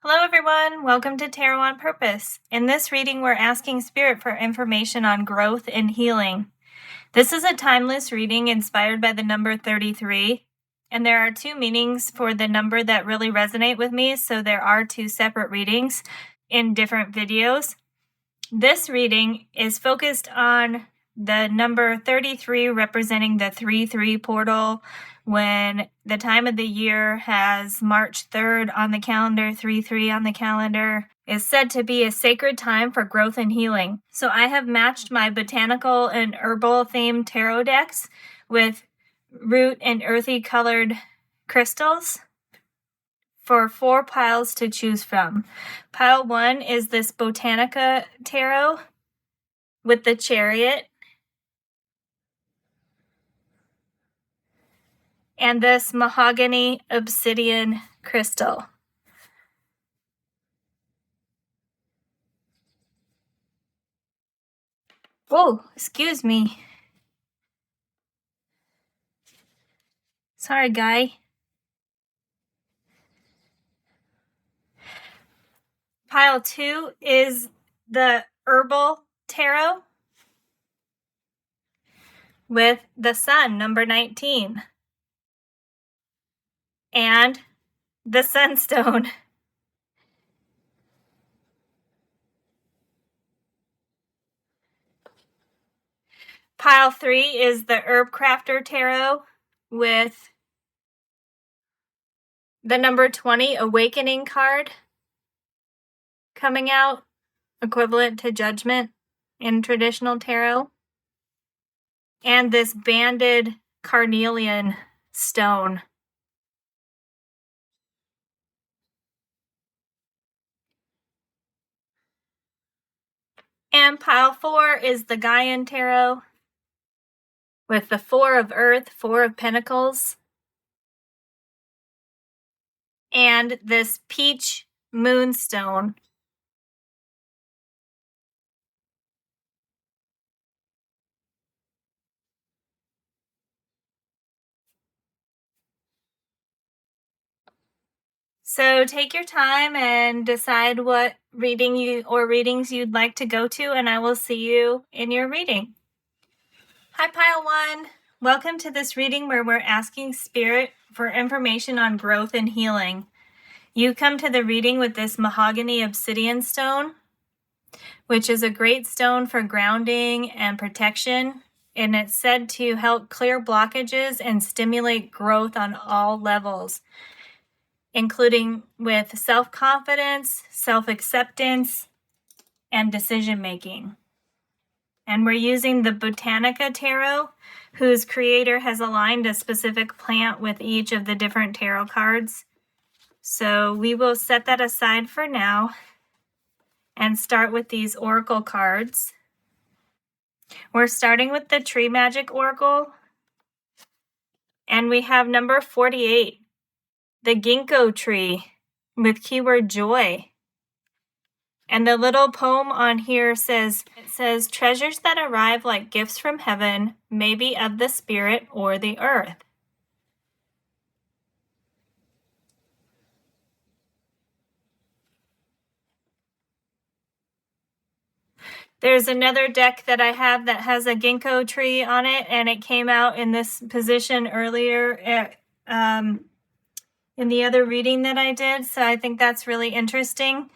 Hello everyone, welcome to Tarot on Purpose. In this reading, we're asking Spirit for information on growth and healing. This is a timeless reading inspired by the number 33, and there are two meanings for the number that really resonate with me, so there are two separate readings in different videos. This reading is focused on the number 33 representing the 3-3 portal, when the time of the year has March 3rd on the calendar, 3-3 on the calendar, is said to be a sacred time for growth and healing. So I have matched my botanical and herbal themed tarot decks with root and earthy colored crystals for 4 piles to choose from. Pile 1 is this Botanica tarot with the chariot, and this mahogany obsidian crystal. Oh, excuse me. Sorry, guy. Pile 2 is the Herbal tarot with the sun, number 19, and the sunstone. Pile 3 is the Herbcrafter tarot with the number 20 awakening card coming out, equivalent to judgment in traditional tarot, and this banded carnelian stone. And pile 4 is the Gaian tarot with the 4 of earth, 4 of pentacles, and this peach moonstone. So take your time and decide what readings you'd like to go to, and I will see you in your reading. Hi, Pile 1. Welcome to this reading where we're asking Spirit for information on growth and healing. You come to the reading with this mahogany obsidian stone, which is a great stone for grounding and protection, and it's said to help clear blockages and stimulate growth on all levels, including with self-confidence, self-acceptance, and decision-making. And we're using the Botanica tarot, whose creator has aligned a specific plant with each of the different tarot cards. So we will set that aside for now and start with these oracle cards. We're starting with the Tree Magic Oracle, and we have number 48, the ginkgo tree with keyword joy. And the little poem on here says, treasures that arrive like gifts from heaven, maybe of the spirit or the earth. There's another deck that I have that has a ginkgo tree on it, and it came out in this position earlier in the other reading that I did, so I think that's really interesting.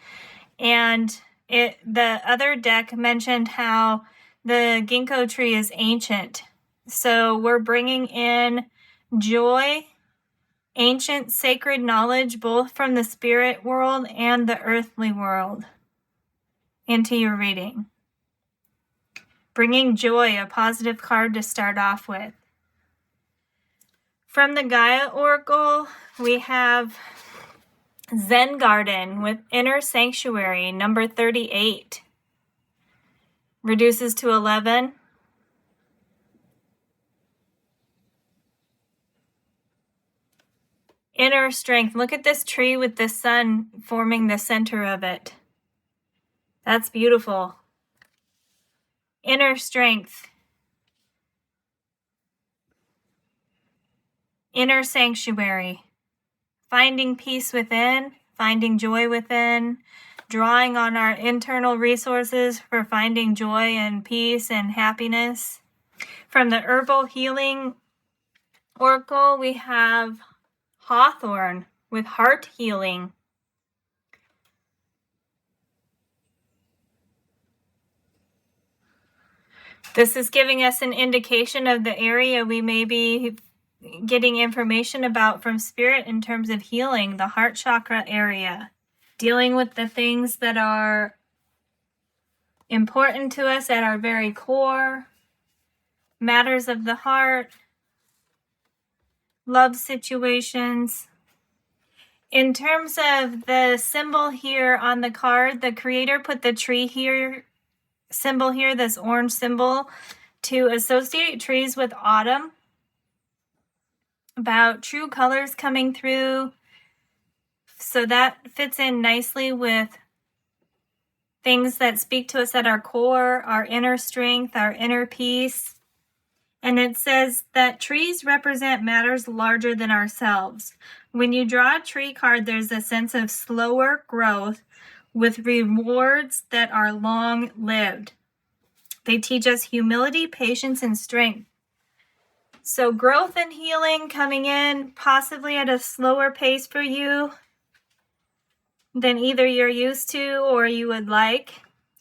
And the other deck mentioned how the ginkgo tree is ancient. So we're bringing in joy, ancient sacred knowledge, both from the spirit world and the earthly world, into your reading. Bringing joy, a positive card to start off with. From the Gaia Oracle, we have Zen Garden with Inner Sanctuary, number 38. Reduces to 11. Inner Strength. Look at this tree with the sun forming the center of it. That's beautiful. Inner Strength. Inner Sanctuary. Finding peace within, finding joy within, drawing on our internal resources for finding joy and peace and happiness. From the Herbal Healing Oracle, we have Hawthorn with heart healing. This is giving us an indication of the area we may be getting information about from Spirit in terms of healing, the heart chakra area, dealing with the things that are important to us at our very core, matters of the heart, love situations. In terms of the symbol here on the card, the creator put the tree here, symbol here, this orange symbol, to associate trees with autumn, about true colors coming through. So that fits in nicely with things that speak to us at our core, our inner strength, our inner peace. And it says that trees represent matters larger than ourselves. When you draw a tree card, there's a sense of slower growth with rewards that are long-lived. They teach us humility, patience, and strength. So growth and healing coming in possibly at a slower pace for you than either you're used to or you would like,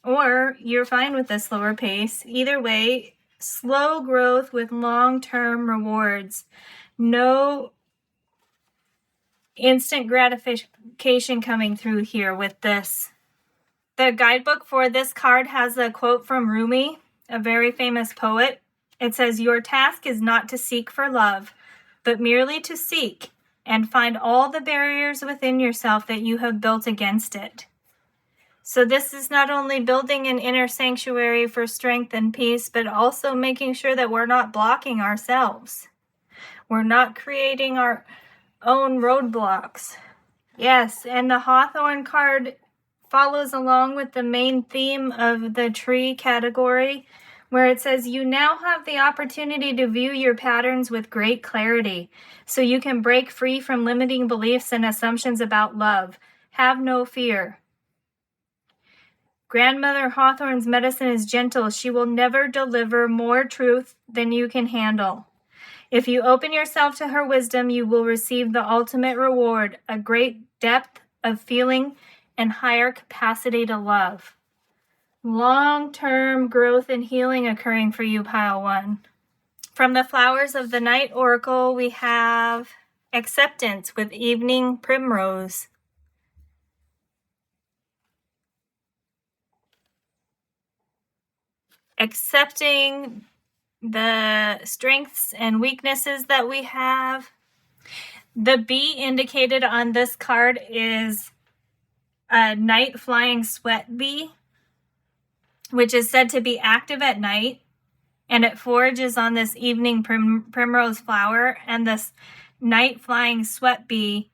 or you're fine with a slower pace. Either way, slow growth with long-term rewards. No instant gratification coming through here with this. The guidebook for this card has a quote from Rumi, a very famous poet. It says, "Your task is not to seek for love, but merely to seek and find all the barriers within yourself that you have built against it." So this is not only building an inner sanctuary for strength and peace, but also making sure that we're not blocking ourselves. We're not creating our own roadblocks. Yes, and the Hawthorn card follows along with the main theme of the tree category, where it says, "You now have the opportunity to view your patterns with great clarity, so you can break free from limiting beliefs and assumptions about love. Have no fear. Grandmother Hawthorn's medicine is gentle. She will never deliver more truth than you can handle. If you open yourself to her wisdom, you will receive the ultimate reward, a great depth of feeling and higher capacity to love." Long-term growth and healing occurring for you, Pile 1. From the Flowers of the Night Oracle, we have Acceptance with Evening Primrose. Accepting the strengths and weaknesses that we have. The bee indicated on this card is a night flying sweat bee, which is said to be active at night, and it forages on this evening primrose flower. And this night flying sweat bee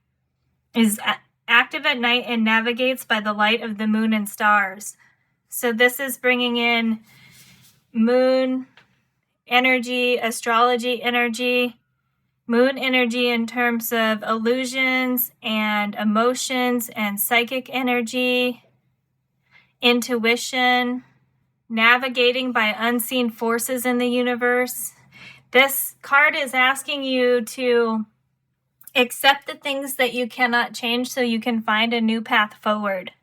is active at night and navigates by the light of the moon and stars. So this is bringing in moon energy, astrology energy, moon energy in terms of illusions and emotions and psychic energy, intuition, navigating by unseen forces in the universe. This card is asking you to accept the things that you cannot change so you can find a new path forward.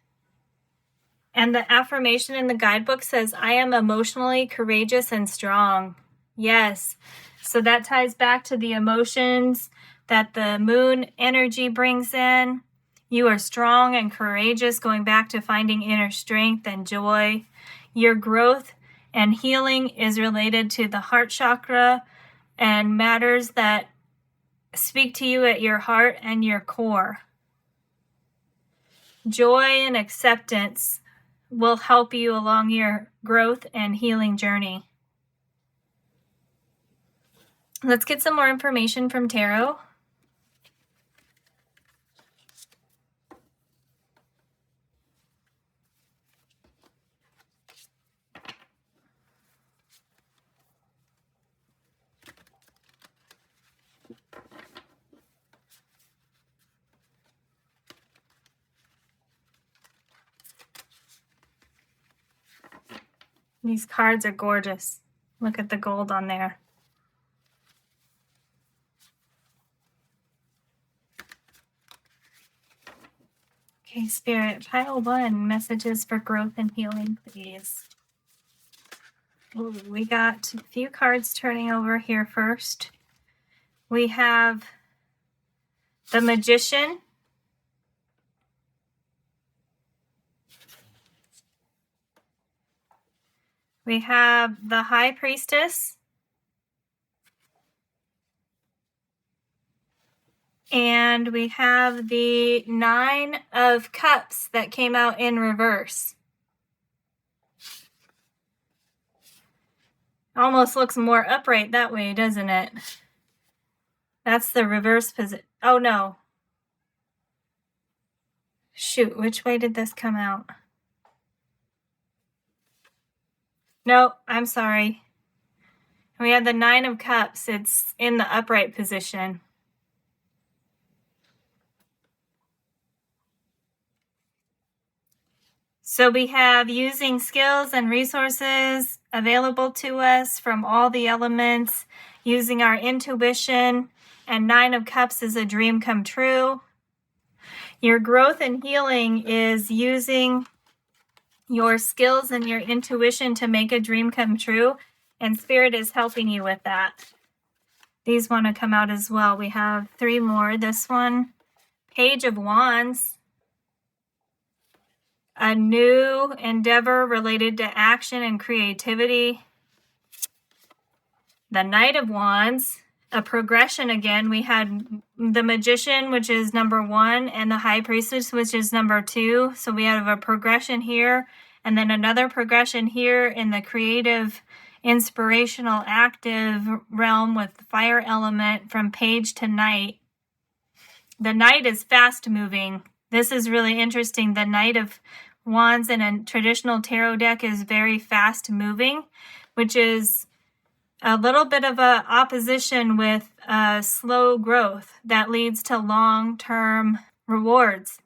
And the affirmation in the guidebook says, "I am emotionally courageous and strong." Yes. So that ties back to the emotions that the moon energy brings in. You are strong and courageous, going back to finding inner strength and joy. Your growth and healing is related to the heart chakra and matters that speak to you at your heart and your core. Joy and acceptance will help you along your growth and healing journey. Let's get some more information from tarot. These cards are gorgeous. Look at the gold on there. Okay, Spirit, pile 1, messages for growth and healing, please. Ooh, we got a few cards turning over here first. We have the Magician. We have the High Priestess. And we have the 9 of Cups that came out in reverse. Almost looks more upright that way, doesn't it? That's the reverse position. Oh, no. Shoot, which way did this come out? No, I'm sorry. We had the 9 of Cups. It's in the upright position. So we have using skills and resources available to us from all the elements, using our intuition, and 9 of Cups is a dream come true. Your growth and healing is using your skills and your intuition to make a dream come true, and Spirit is helping you with that. These want to come out as well. We have 3 more. This one, Page of Wands. A new endeavor related to action and creativity. The Knight of Wands, a progression again. We had the Magician, which is number 1, and the High Priestess, which is number 2. So we have a progression here, and then another progression here in the creative, inspirational, active realm with the fire element from Page to Knight. The Knight is fast moving. This is really interesting. The Knight of Wands in a traditional tarot deck is very fast moving, which is a little bit of a opposition with slow growth that leads to long-term rewards.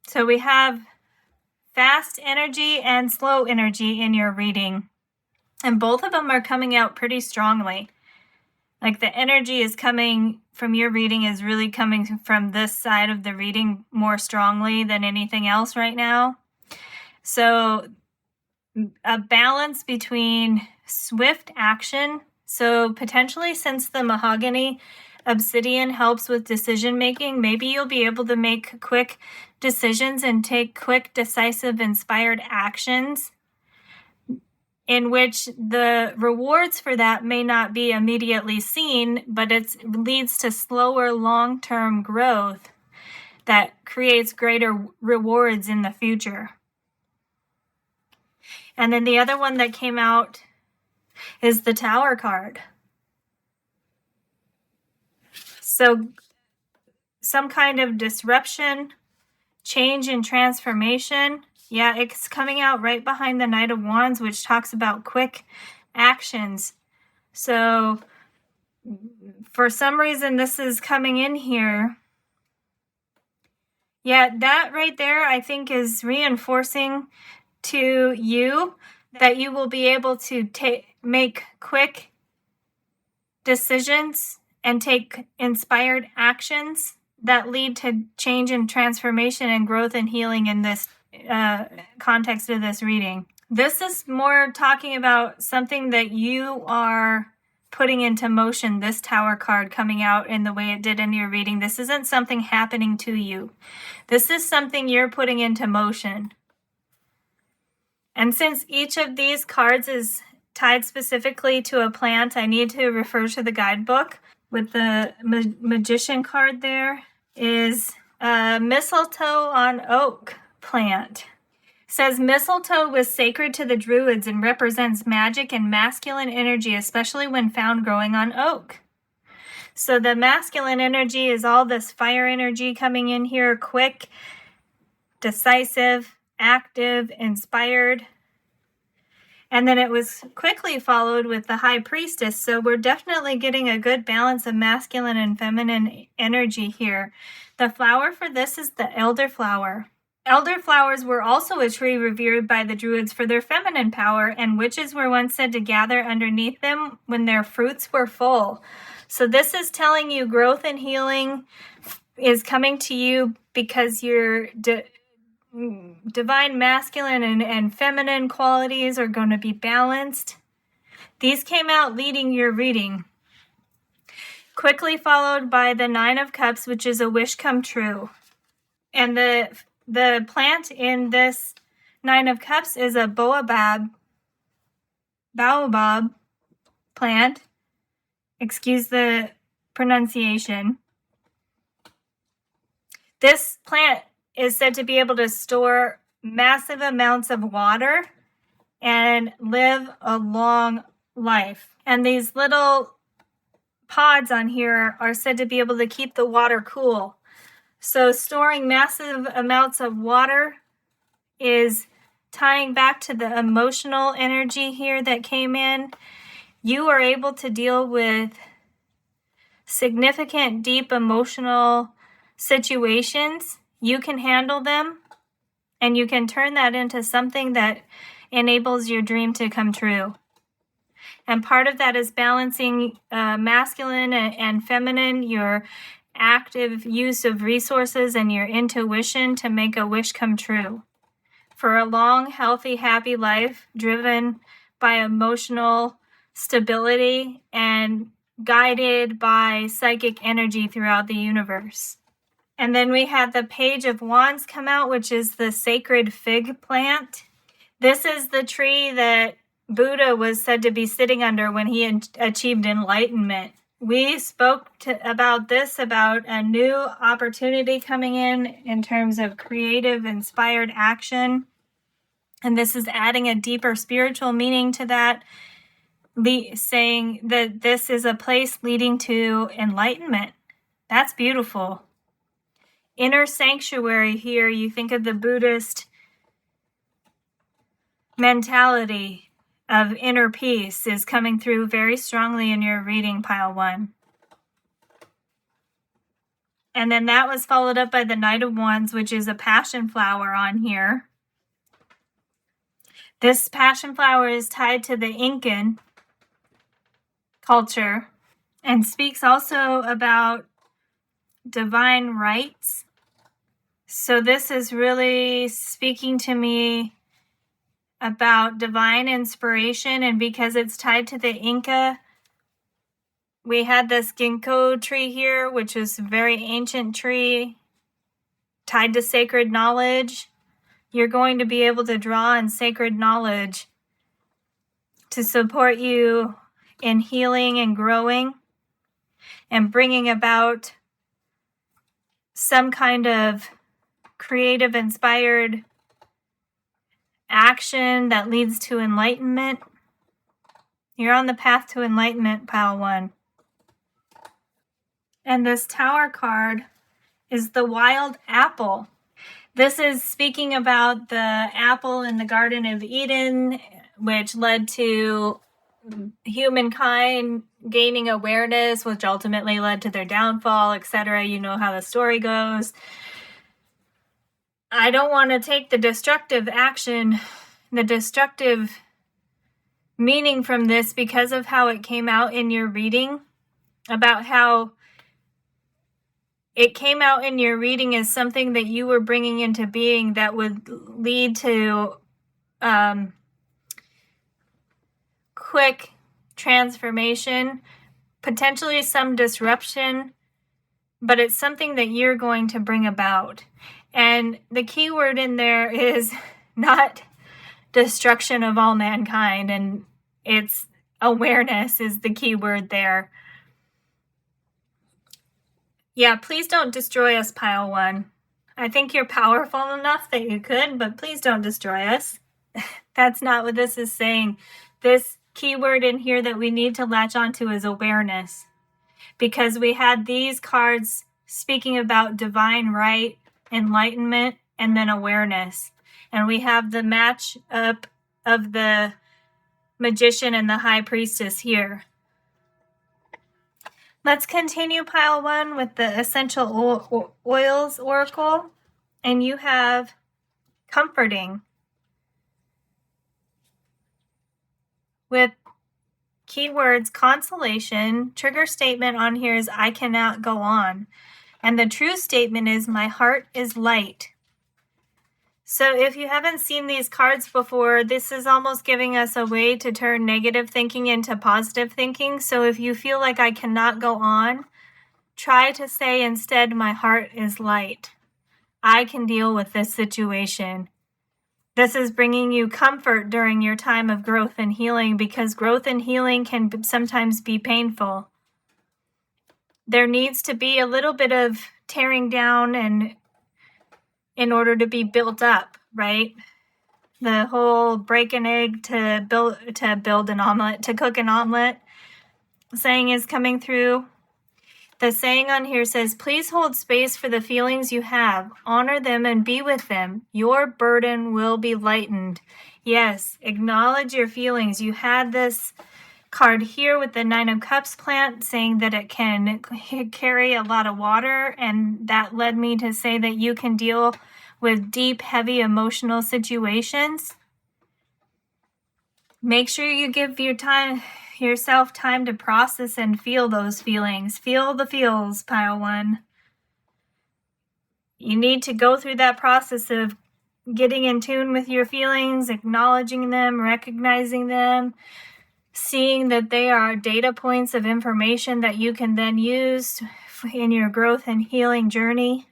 So we have fast energy and slow energy in your reading, and both of them are coming out pretty strongly. Like the energy is coming from your reading is really coming from this side of the reading more strongly than anything else right now. So a balance between swift action. So potentially, since the mahogany obsidian helps with decision making, maybe you'll be able to make quick decisions and take quick, decisive, inspired actions, in which the rewards for that may not be immediately seen, but it leads to slower long-term growth that creates greater rewards in the future. And then the other one that came out is the Tower card. So some kind of disruption, change and transformation. Yeah, it's coming out right behind the Knight of Wands, which talks about quick actions. So for some reason, this is coming in here. Yeah, that right there, I think, is reinforcing to you that you will be able to make quick decisions and take inspired actions that lead to change and transformation and growth and healing in this context of this reading. This is more talking about something that you are putting into motion, this Tower card coming out in the way it did in your reading. This isn't something happening to you. This is something you're putting into motion. And since each of these cards is tied specifically to a plant, I need to refer to the guidebook. With the Magician card there is mistletoe on oak plant. It says mistletoe was sacred to the Druids and represents magic and masculine energy, especially when found growing on oak. So the masculine energy is all this fire energy coming in here, quick, decisive, active, inspired. And then it was quickly followed with the High Priestess. So we're definitely getting a good balance of masculine and feminine energy here. The flower for this is the elderflower. Elderflowers were also a tree revered by the Druids for their feminine power, and witches were once said to gather underneath them when their fruits were full. So this is telling you growth and healing is coming to you because your divine masculine and feminine qualities are going to be balanced. These came out leading your reading. Quickly followed by the Nine of Cups, which is a wish come true. And the plant in this Nine of Cups is a baobab plant. Excuse the pronunciation. This plant is said to be able to store massive amounts of water and live a long life. And these little pods on here are said to be able to keep the water cool. So storing massive amounts of water is tying back to the emotional energy here that came in. You are able to deal with significant, deep emotional situations. You can handle them, and you can turn that into something that enables your dream to come true. And part of that is balancing masculine and feminine, your active use of resources and your intuition to make a wish come true. For a long, healthy, happy life driven by emotional stability and guided by psychic energy throughout the universe. And then we had the Page of Wands come out, which is the sacred fig plant. This is the tree that Buddha was said to be sitting under when he achieved enlightenment. We spoke about a new opportunity coming in terms of creative, inspired action. And this is adding a deeper spiritual meaning to that, saying that this is a place leading to enlightenment. That's beautiful. Inner sanctuary here, you think of the Buddhist mentality of inner peace is coming through very strongly in your reading, pile 1. And then that was followed up by the Knight of Wands, which is a passion flower on here. This passion flower is tied to the Incan culture and speaks also about divine rights. So this is really speaking to me about divine inspiration, and because it's tied to the Inca, we had this ginkgo tree here, which is a very ancient tree tied to sacred knowledge. You're going to be able to draw on sacred knowledge to support you in healing and growing and bringing about some kind of creative, inspired action that leads to enlightenment. You're on the path to enlightenment, pile 1. And this Tower card is the wild apple. This is speaking about the apple in the Garden of Eden, which led to humankind gaining awareness, which ultimately led to their downfall, etc. You know how the story goes. I don't want to take the destructive action, the destructive meaning from this because of how it came out in your reading, about how it came out in your reading as something that you were bringing into being that would lead to quick transformation, potentially some disruption, but it's something that you're going to bring about. And the key word in there is not destruction of all mankind, and it's awareness is the key word there. Yeah, please don't destroy us, pile 1. I think you're powerful enough that you could, but please don't destroy us. That's not what this is saying. This key word in here that we need to latch onto is awareness, because we had these cards speaking about divine right, enlightenment, and then awareness. And we have the match up of the magician and the high priestess here. Let's continue, pile 1, with the essential oils oracle. And you have comforting. With keywords consolation, trigger statement on here is I cannot go on. And the true statement is my heart is light. So if you haven't seen these cards before, this is almost giving us a way to turn negative thinking into positive thinking. So if you feel like I cannot go on, try to say instead, my heart is light. I can deal with this situation. This is bringing you comfort during your time of growth and healing, because growth and healing can sometimes be painful. There needs to be a little bit of tearing down and in order to be built up, right? The whole break an egg to build an omelet, to cook an omelet saying is coming through. The saying on here says, please hold space for the feelings you have. Honor them and be with them. Your burden will be lightened. Yes, acknowledge your feelings. You had this card here with the 9 of Cups plant saying that it can carry a lot of water, and that led me to say that you can deal with deep, heavy emotional situations. Make sure you give yourself time to process and feel those feelings. Feel the feels, pile 1. You need to go through that process of getting in tune with your feelings, acknowledging them, recognizing them, seeing that they are data points of information that you can then use in your growth and healing journey.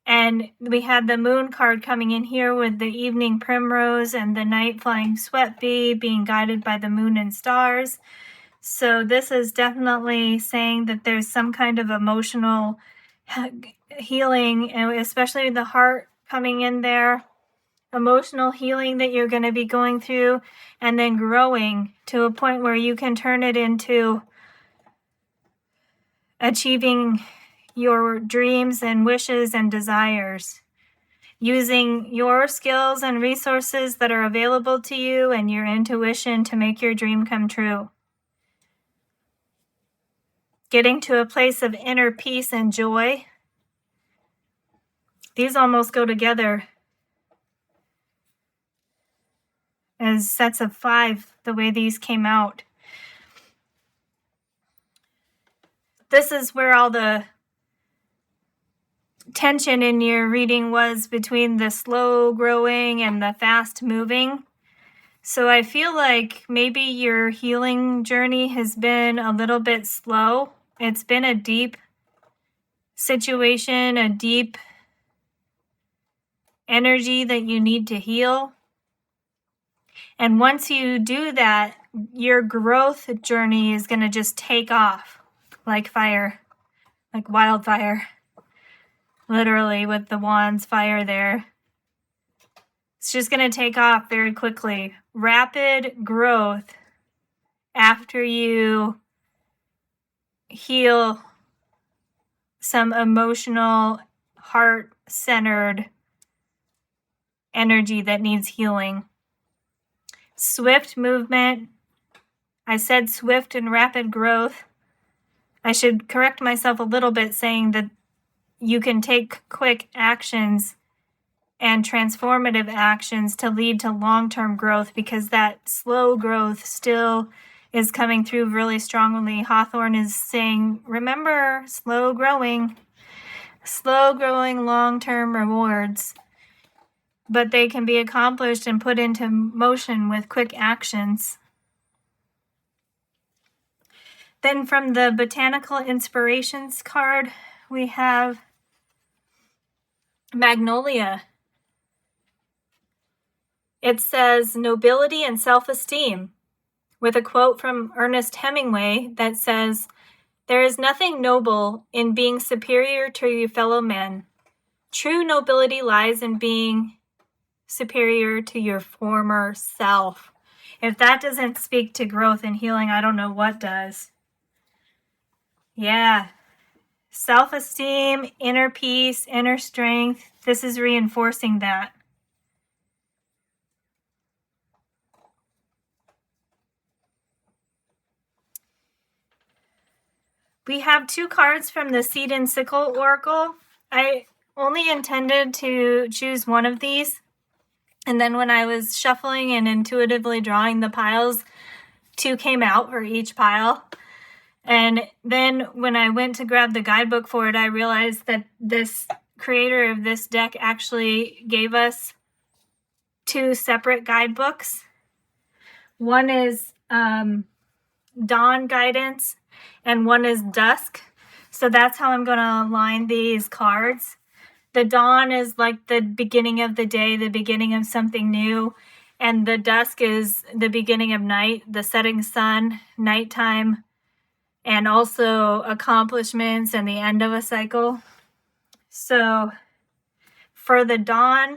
And we had the moon card coming in here with the evening primrose and the night flying sweat bee being guided by the moon and stars. So this is definitely saying that there's some kind of emotional healing, and especially the heart coming in there. Emotional healing that you're going to be going through, and then growing to a point where you can turn it into achieving your dreams and wishes and desires, using your skills and resources that are available to you and your intuition to make your dream come true. Getting to a place of inner peace and joy. These almost go together as sets of 5, the way these came out. This is where all the tension in your reading was between the slow growing and the fast moving. So I feel like maybe your healing journey has been a little bit slow. It's been a deep situation, a deep energy that you need to heal. And once you do that, your growth journey is going to just take off like fire, like wildfire. Literally, with the wand's fire there. It's just going to take off very quickly. Rapid growth after you heal some emotional, heart-centered energy that needs healing. Swift movement. I said swift and rapid growth. I should correct myself a little bit, saying that you can take quick actions and transformative actions to lead to long-term growth, because that slow growth still is coming through really strongly. Hawthorne is saying, remember, slow growing, long-term rewards, but they can be accomplished and put into motion with quick actions. Then from the Botanical Inspirations card, we have Magnolia. It says nobility and self-esteem, with a quote from Ernest Hemingway that says, there is nothing noble in being superior to your fellow men. True nobility lies in being superior to your former self. If that doesn't speak to growth and healing, I don't know what does. Yeah. Self-esteem, inner peace, inner strength. This is reinforcing that. We have 2 cards from the Seed and Sickle Oracle. I only intended to choose one of these. And then when I was shuffling and intuitively drawing the piles, 2 came out for each pile. And then when I went to grab the guidebook for it, I realized that this creator of this deck actually gave us 2 separate guidebooks. One is Dawn Guidance and one is Dusk. So that's how I'm going to align these cards. The dawn is like the beginning of the day, the beginning of something new. And the dusk is the beginning of night, the setting sun, nighttime, and also accomplishments and the end of a cycle. So for the dawn,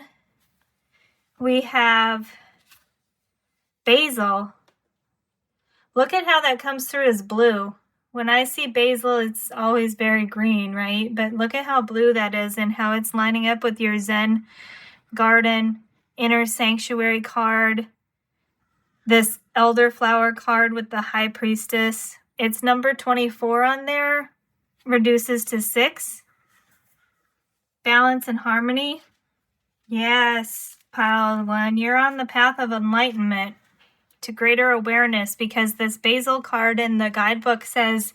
we have basil. Look at how that comes through as blue. When I see basil, it's always very green, right? But look at how blue that is and how it's lining up with your Zen garden, inner sanctuary card, this elderflower card with the high priestess. It's number 24 on there, reduces to 6. Balance and harmony. Yes, pile 1, you're on the path of enlightenment to greater awareness, because this basil card in the guidebook says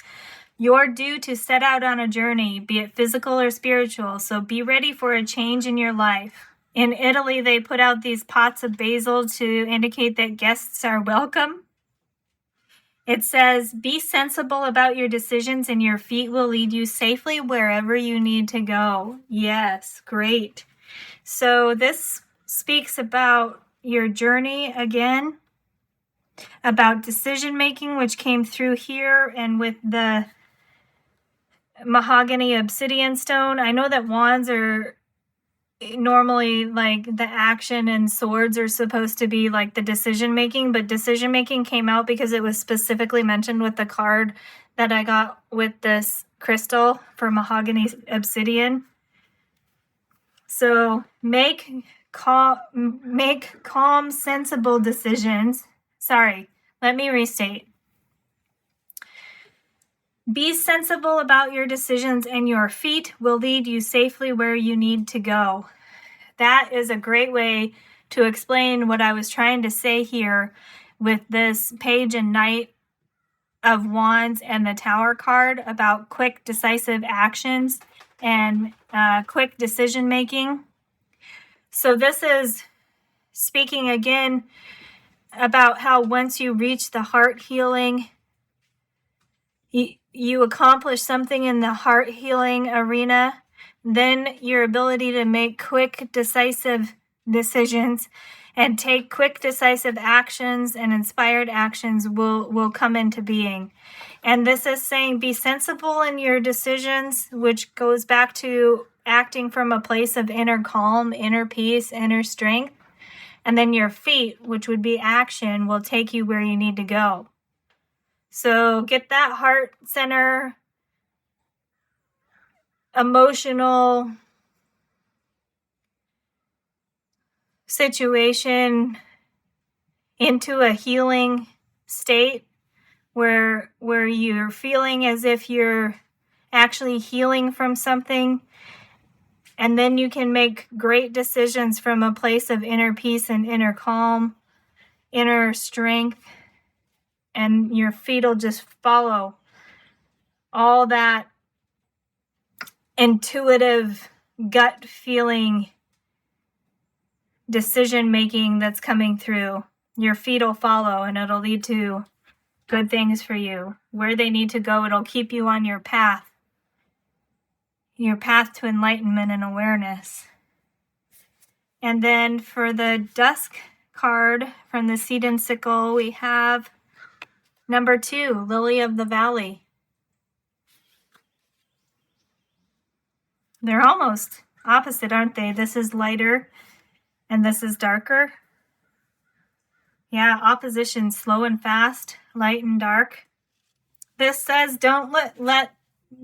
you're due to set out on a journey, be it physical or spiritual, so be ready for a change in your life. In Italy, they put out these pots of basil to indicate that guests are welcome. It says, be sensible about your decisions and your feet will lead you safely wherever you need to go. Yes, great. So this speaks about your journey again, about decision making, which came through here, and with the mahogany obsidian stone. I know that wands are normally like the action and swords are supposed to be like the decision making, but decision making came out because it was specifically mentioned with the card that I got with this crystal for mahogany obsidian. So make calm, sensible decisions. Sorry, let me restate. Be sensible about your decisions and your feet will lead you safely where you need to go. That is a great way to explain what I was trying to say here with this page and knight of wands and the tower card about quick, decisive actions and quick decision making. So this is speaking again about how once you reach the heart healing, you accomplish something in the heart healing arena, then your ability to make quick, decisive decisions and take quick, decisive actions and inspired actions will come into being. And this is saying be sensible in your decisions, which goes back to acting from a place of inner calm, inner peace, inner strength. And then your feet, which would be action, will take you where you need to go. So get that heart center, emotional situation into a healing state where you're feeling as if you're actually healing from something. And then you can make great decisions from a place of inner peace and inner calm, inner strength, and your feet will just follow all that intuitive gut feeling decision making that's coming through. Your feet will follow and it'll lead to good things for you. Where they need to go, it'll keep you on your path to enlightenment and awareness. And then for the dusk card from the Seed and Sickle, we have number 2, Lily of the Valley. They're almost opposite, aren't they? This is lighter and this is darker. Yeah, opposition, slow and fast, light and dark. This says don't let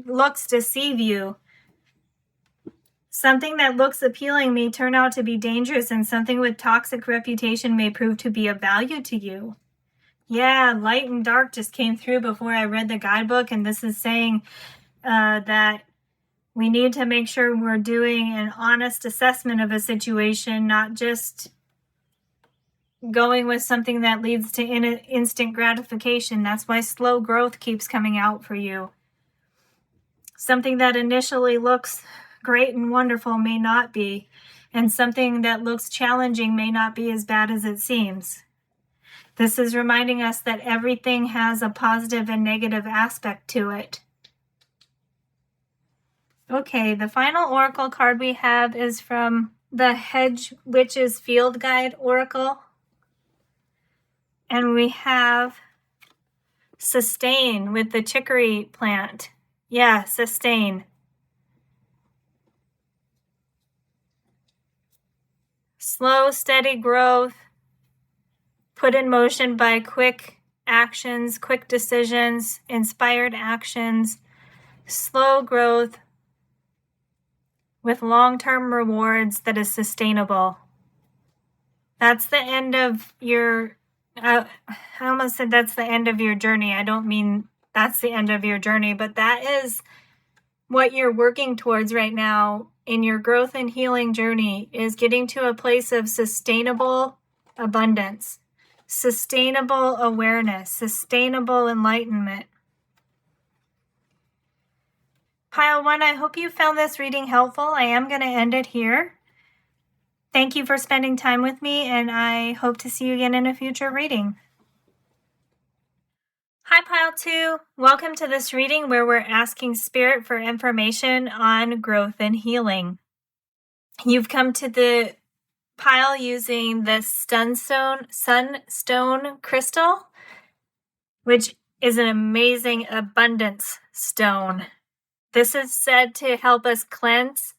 looks deceive you. Something that looks appealing may turn out to be dangerous, and something with toxic reputation may prove to be of value to you. Yeah, light and dark just came through before I read the guidebook, and this is saying that We need to make sure we're doing an honest assessment of a situation, not just going with something that leads to instant gratification. That's why slow growth keeps coming out for you. Something that initially looks great and wonderful may not be, and something that looks challenging may not be as bad as it seems. This is reminding us that everything has a positive and negative aspect to it. Okay, the final oracle card we have is from the Hedge Witch's Field Guide Oracle. And we have sustain with the chicory plant. Yeah, sustain. Slow, steady growth, put in motion by quick actions, quick decisions, inspired actions, slow growth with long-term rewards that is sustainable. That's the end of your, I almost said that's the end of your journey. I don't mean that's the end of your journey, but that is what you're working towards right now in your growth and healing journey, is getting to a place of sustainable abundance, sustainable awareness, sustainable enlightenment. Pile 1, I hope you found this reading helpful. I am going to end it here. Thank you for spending time with me, and I hope to see you again in a future reading. Hi, Pile 2. Welcome to this reading where we're asking Spirit for information on growth and healing. You've come to the pile using the sunstone crystal, which is an amazing abundance stone. This is said to help us cleanse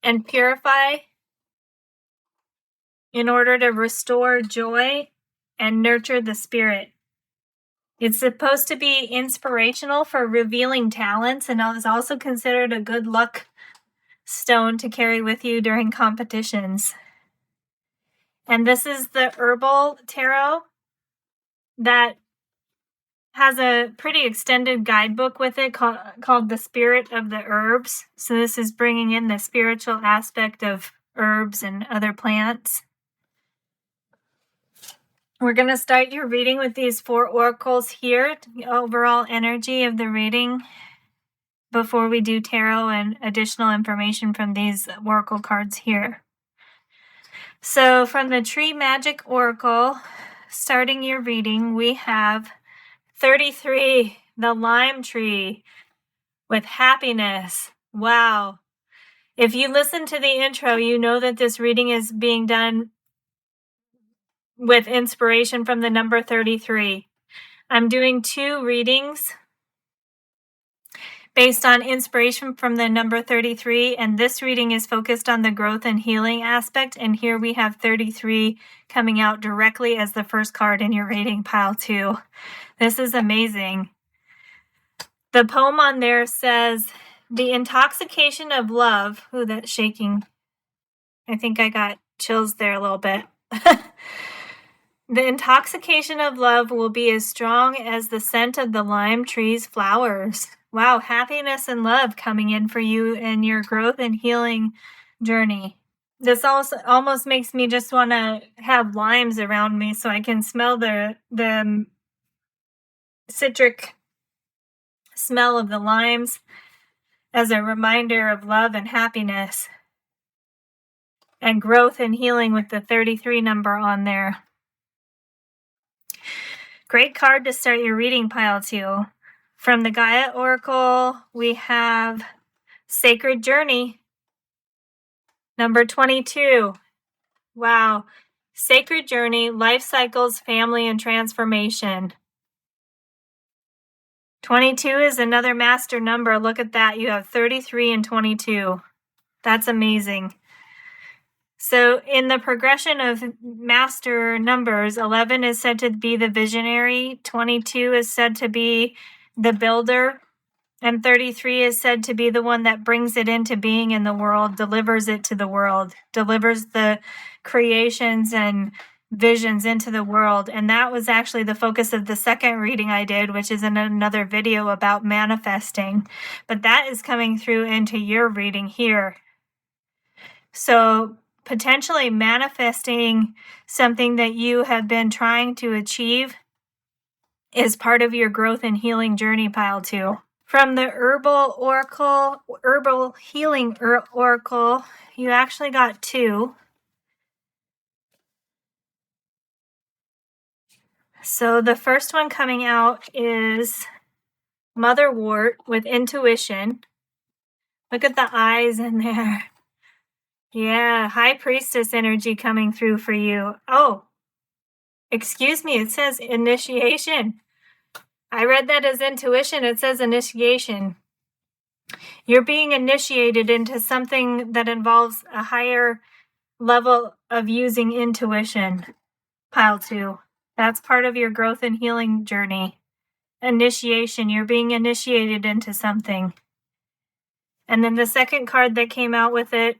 and purify in order to restore joy and nurture the spirit. It's supposed to be inspirational for revealing talents, and is also considered a good luck stone to carry with you during competitions. And this is the Herbal tarot that has a pretty extended guidebook with it called The Spirit of the Herbs. So this is bringing in the spiritual aspect of herbs and other plants. We're going to start your reading with these 4 oracles here, the overall energy of the reading, before we do tarot and additional information from these oracle cards here. So from the Tree Magic Oracle, starting your reading, we have 33, the lime tree with happiness. Wow. If you listen to the intro, you know that this reading is being done with inspiration from the number 33. I'm doing 2 readings based on inspiration from the number 33, and this reading is focused on the growth and healing aspect, and here we have 33 coming out directly as the first card in your reading, Pile 2. This is amazing. The poem on there says, "The intoxication of love." Ooh, that's shaking. I think I got chills there a little bit. "The intoxication of love will be as strong as the scent of the lime tree's flowers." Wow, happiness and love coming in for you in your growth and healing journey. This also almost makes me just want to have limes around me so I can smell the citric smell of the limes as a reminder of love and happiness and growth and healing with the 33 number on there. Great card to start your reading, Pile 2. From the Gaia Oracle, we have Sacred Journey, number 22. Wow. Sacred Journey, Life Cycles, Family, and Transformation. 22 is another master number. Look at that. You have 33 and 22. That's amazing. So in the progression of master numbers, 11 is said to be the visionary, 22 is said to be the builder, and 33 is said to be the one that brings it into being in the world, delivers it to the world, delivers the creations and visions into the world. And that was actually the focus of the second reading I did, which is in another video about manifesting. But that is coming through into your reading here. So potentially manifesting something that you have been trying to achieve is part of your growth and healing journey, pile 2. From the Herbal Healing Oracle, you actually got 2. So the first one coming out is Motherwort with Intuition. Look at the eyes in there. Yeah, High Priestess energy coming through for you. Oh, excuse me, it says initiation. I read that as intuition. It says initiation. You're being initiated into something that involves a higher level of using intuition, pile 2. That's part of your growth and healing journey. Initiation. You're being initiated into something. And then the second card that came out with it,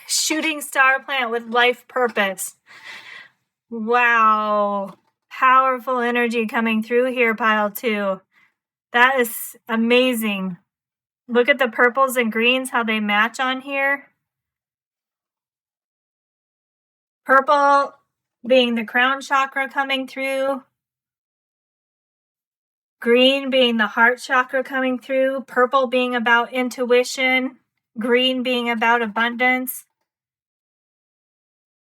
Shooting Star Plant with Life Purpose. Wow. Powerful energy coming through here, pile 2. That is amazing. Look at the purples and greens, how they match on here. Purple being the crown chakra coming through. Green being the heart chakra coming through. Purple being about intuition. Green being about abundance.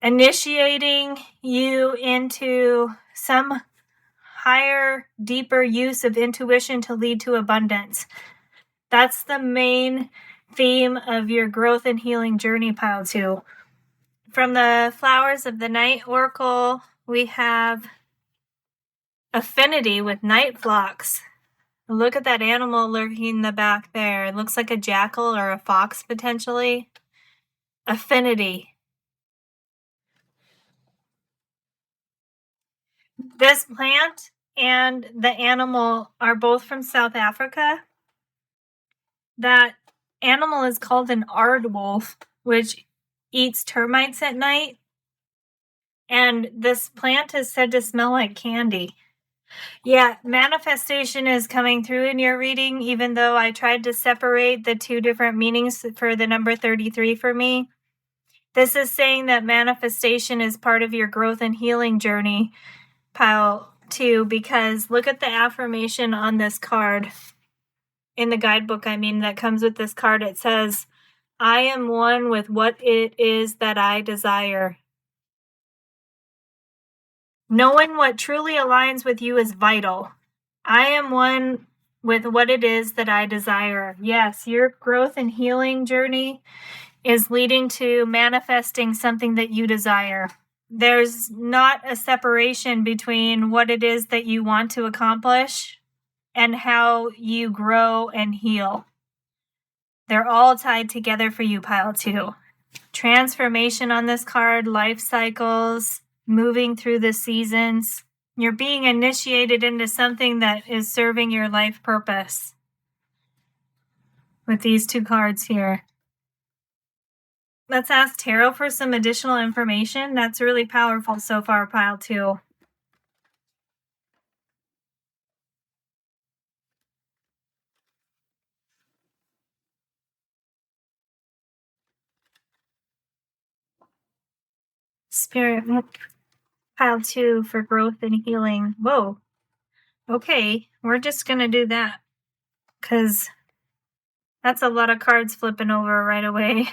Initiating you into some higher, deeper use of intuition to lead to abundance. That's the main theme of your growth and healing journey, pile 2. From the Flowers of the Night Oracle, we have Affinity with Night Flocks. Look at that animal lurking in the back there. It looks like a jackal or a fox potentially. Affinity. This plant and the animal are both from South Africa. That animal is called an aardwolf, which eats termites at night. And this plant is said to smell like candy. Yeah, manifestation is coming through in your reading, even though I tried to separate the two different meanings for the number 33 for me. This is saying that manifestation is part of your growth and healing journey, pile 2, because look at the affirmation on this card. In the guidebook, that comes with this card. It says, I am one with what it is that I desire. Knowing what truly aligns with you is vital. I am one with what it is that I desire. Yes, your growth and healing journey is leading to manifesting something that you desire. There's not a separation between what it is that you want to accomplish and how you grow and heal. They're all tied together for you, pile 2. Transformation on this card, life cycles, moving through the seasons. You're being initiated into something that is serving your life purpose with these 2 cards here. Let's ask Tarot for some additional information. That's really powerful so far, pile 2. Spirit, pile 2 for growth and healing. Whoa. Okay, we're just going to do that because that's a lot of cards flipping over right away.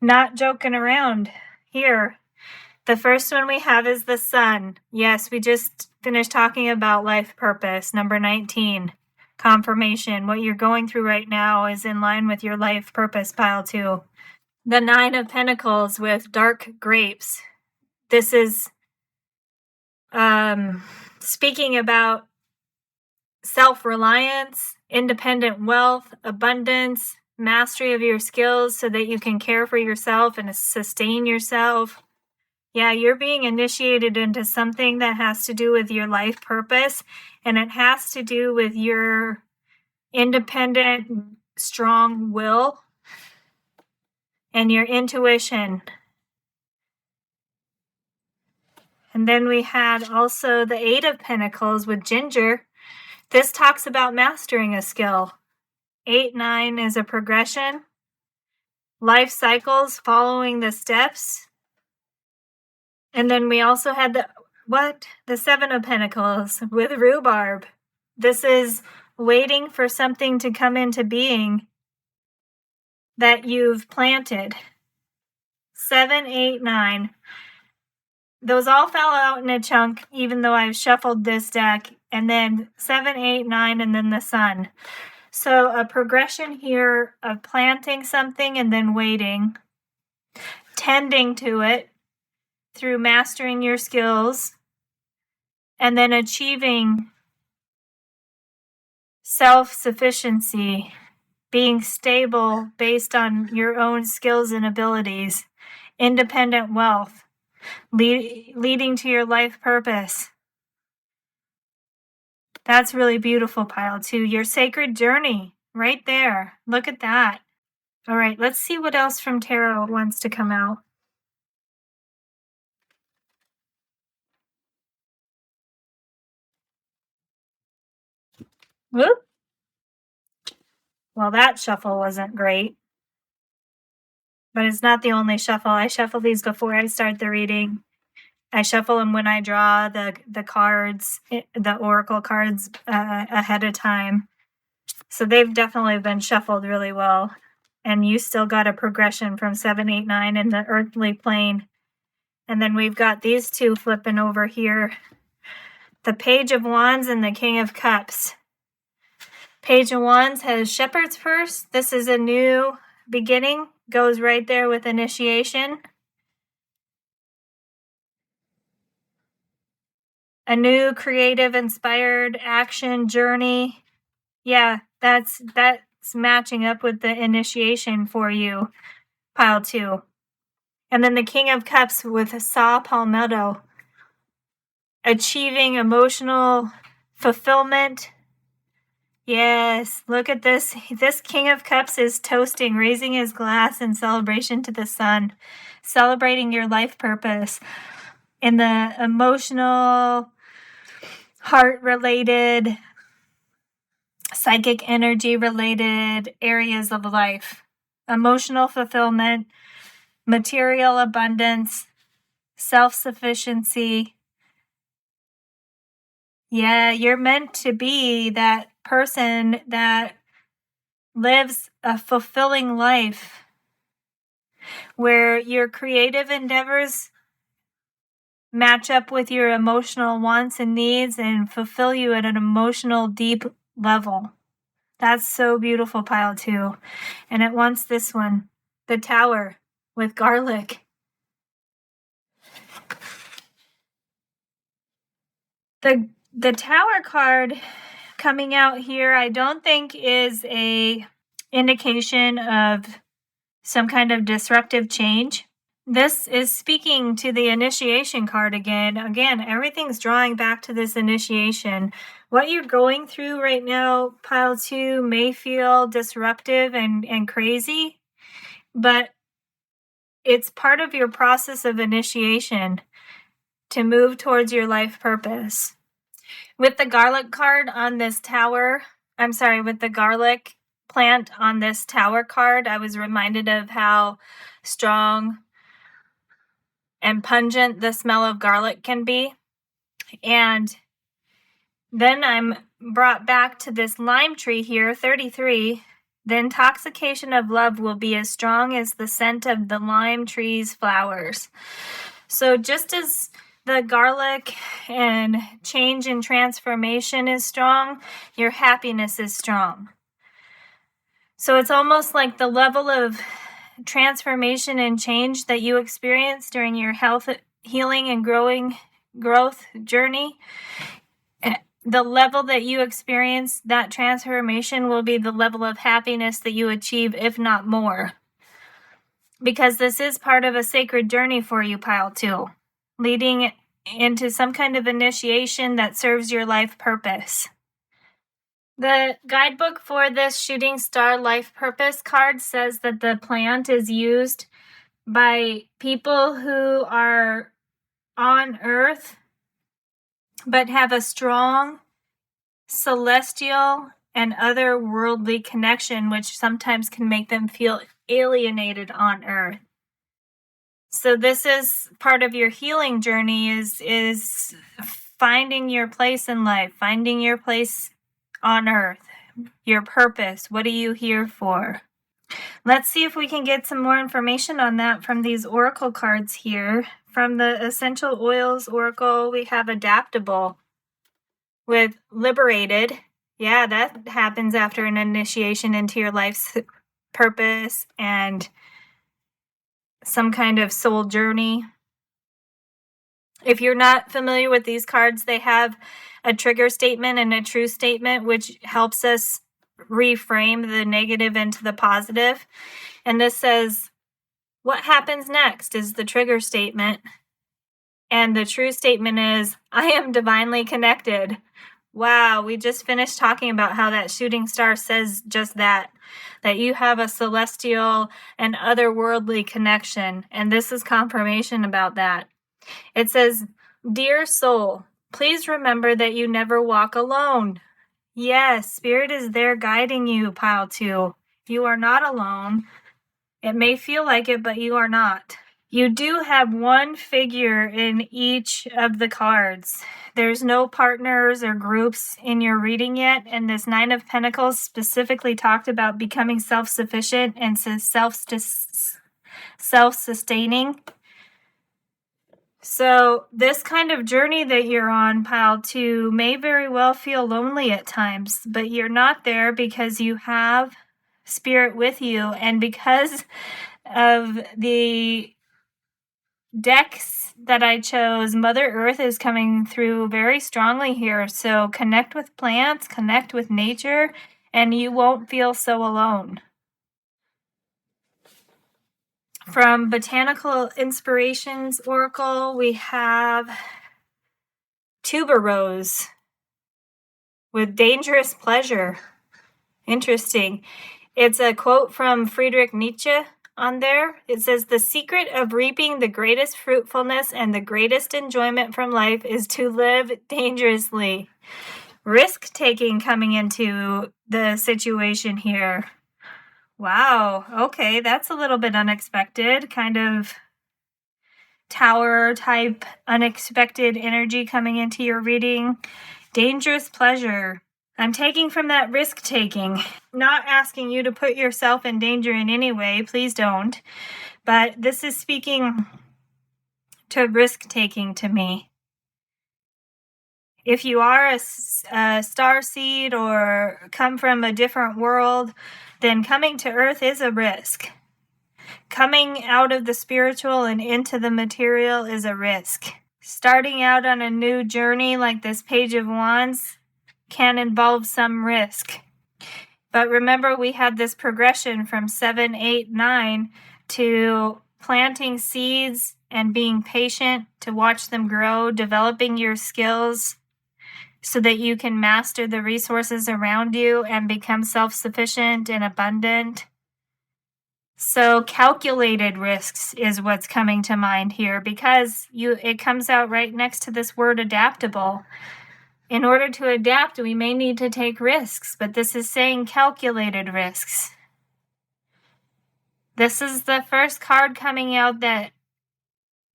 Not joking around here. The first one we have is the Sun. Yes, we just finished talking about life purpose. Number 19, confirmation. What you're going through right now is in line with your life purpose, pile 2. The 9 of Pentacles with dark grapes. This is speaking about self-reliance, independent wealth, abundance, mastery of your skills so that you can care for yourself and sustain yourself. Yeah, you're being initiated into something that has to do with your life purpose, and it has to do with your independent, strong will and your intuition. And then we had also the 8 of Pentacles with Ginger. This talks about mastering a skill. 8, 9 is a progression. Life cycles, following the steps. And then we also had the 7 of Pentacles with Rhubarb. This is waiting for something to come into being that you've planted. 7, 8, 9. Those all fell out in a chunk, even though I've shuffled this deck. And then 7, 8, 9, and then the Sun. So a progression here of planting something and then waiting, tending to it through mastering your skills, and then achieving self-sufficiency, being stable based on your own skills and abilities, independent wealth, leading to your life purpose. That's really beautiful, Pile 2. Your sacred journey, right there. Look at that. All right, let's see what else from Tarot wants to come out. Whoop. Well, that shuffle wasn't great. But it's not the only shuffle. I shuffle these before I start the reading. I shuffle them when I draw the cards, the oracle cards ahead of time. So they've definitely been shuffled really well. And you still got a progression from 7, 8, 9 in the earthly plane. And then we've got these two flipping over here. The Page of Wands and the King of Cups. Page of Wands has Shepherd's Purse. This is a new beginning. Goes right there with initiation. A new creative inspired action journey. Yeah, that's matching up with the initiation for you, Pile 2. And then the King of Cups with Saw Palmetto. Achieving emotional fulfillment. Yes, look at this. This King of Cups is toasting, raising his glass in celebration to the sun, celebrating your life purpose in the emotional, heart-related, psychic energy-related areas of life. Emotional fulfillment, material abundance, self-sufficiency. Yeah, you're meant to be that person that lives a fulfilling life where your creative endeavors match up with your emotional wants and needs and fulfill you at an emotional deep level. That's so beautiful, Pile 2. And it wants this one, the Tower with garlic. The Tower card coming out here, I don't think is a indication of some kind of disruptive change. This is speaking to the initiation card again. Again, everything's drawing back to this initiation. What you're going through right now, Pile 2, may feel disruptive and crazy, but it's part of your process of initiation to move towards your life purpose. With the garlic card on this tower, with the garlic plant on this tower card, I was reminded of how strong and pungent the smell of garlic can be. And then I'm brought back to this lime tree here, 33. The intoxication of love will be as strong as the scent of the lime tree's flowers. So just as the garlic and change and transformation is strong, your happiness is strong. So it's almost like the level of transformation and change that you experience during your health, healing, and growth journey. The level that you experience that transformation will be the level of happiness that you achieve, if not more. Because this is part of a sacred journey for you, Pile 2, leading into some kind of initiation that serves your life purpose. The guidebook for this Shooting Star Life Purpose card says that the plant is used by people who are on Earth, but have a strong celestial and otherworldly connection, which sometimes can make them feel alienated on Earth. So this is part of your healing journey, is finding your place in life, finding your place on Earth, your purpose. What are you here for? Let's see if we can get some more information on that from these oracle cards here. From the Essential Oils Oracle, we have Adaptable with Liberated. Yeah, that happens after an initiation into your life's purpose and some kind of soul journey. If you're not familiar with these cards, they have a trigger statement and a true statement, which helps us reframe the negative into the positive. And this says, what happens next is the trigger statement. And the true statement is, I am divinely connected. Wow, we just finished talking about how that shooting star says just that you have a celestial and otherworldly connection. And this is confirmation about that. It says, dear soul, please remember that you never walk alone. Yes, Spirit is there guiding you, Pile 2. You are not alone. It may feel like it, but you are not. You do have one figure in each of the cards. There's no partners or groups in your reading yet, and this Nine of Pentacles specifically talked about becoming self-sufficient and self-sustaining. So this kind of journey that you're on, Pile 2, may very well feel lonely at times, but you're not there because you have Spirit with you, and because of the decks that I chose, Mother Earth is coming through very strongly here. So connect with plants, connect with nature, and you won't feel so alone. From Botanical Inspirations Oracle, we have Tuberose with Dangerous Pleasure. Interesting. It's a quote from Friedrich Nietzsche on there. It says, the secret of reaping the greatest fruitfulness and the greatest enjoyment from life is to live dangerously. Risk-taking coming into the situation here. Wow, okay, that's a little bit unexpected. Kind of tower type unexpected energy coming into your reading. Dangerous pleasure. I'm taking from that risk-taking. Not asking you to put yourself in danger in any way. Please don't. But this is speaking to risk-taking to me. If you are a star seed or come from a different world, then coming to Earth is a risk. Coming out of the spiritual and into the material is a risk. Starting out on a new journey like this Page of Wands can involve some risk. But remember, we had this progression from 7, 8, 9 to planting seeds and being patient to watch them grow, developing your skills so that you can master the resources around you and become self-sufficient and abundant. So calculated risks is what's coming to mind here, because it comes out right next to this word adaptable. In order to adapt, we may need to take risks, but this is saying calculated risks. This is the first card coming out that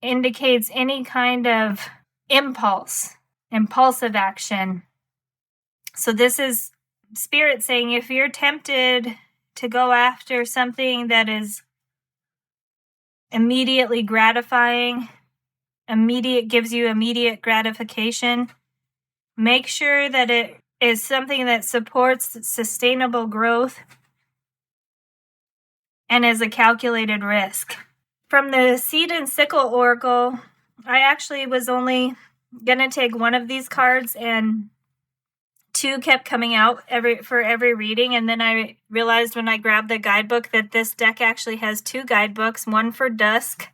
indicates any kind of impulsive action. So this is Spirit saying, if you're tempted to go after something that is immediately gratifying, gives you immediate gratification, make sure that it is something that supports sustainable growth and is a calculated risk. From the Seed and Sickle Oracle, I actually was only going to take one of these cards, and two kept coming out for every reading. And then I realized when I grabbed the guidebook that this deck actually has two guidebooks, one for dusk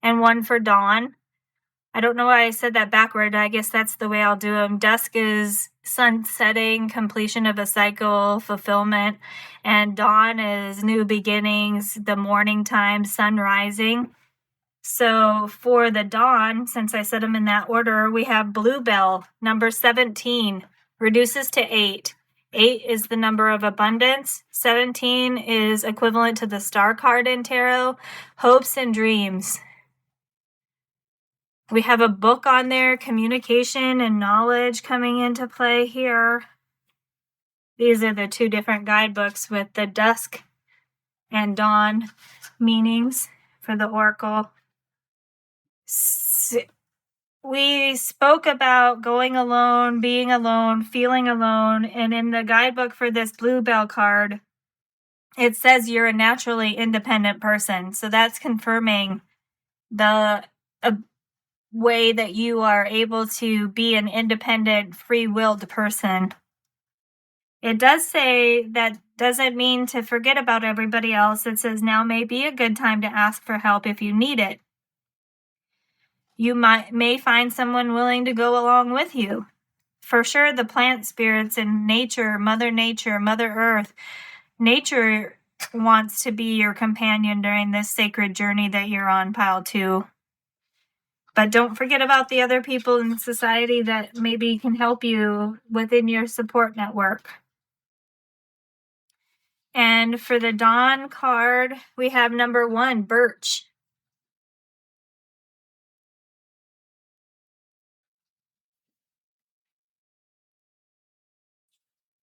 and one for dawn. I don't know why I said that backward. I guess that's the way I'll do them. Dusk is sun setting, completion of a cycle, fulfillment. And dawn is new beginnings, the morning time, sun rising. So for the dawn, since I said them in that order, we have Bluebell, number 17, reduces to 8. 8 is the number of abundance. 17 is equivalent to the star card in tarot, hopes and dreams. We have a book on there, communication and knowledge coming into play here. These are the two different guidebooks with the dusk and dawn meanings for the oracle. We spoke about going alone, being alone, feeling alone, and in the guidebook for this Bluebell card, it says you're a naturally independent person. So that's confirming the way that you are able to be an independent, free-willed person. It does say that doesn't mean to forget about everybody else. It says now may be a good time to ask for help if you need it. You may find someone willing to go along with you. For sure, the plant spirits and nature, Mother Earth, nature wants to be your companion during this sacred journey that you're on, Pile 2. But don't forget about the other people in society that maybe can help you within your support network. And for the Dawn card, we have number 1, Birch.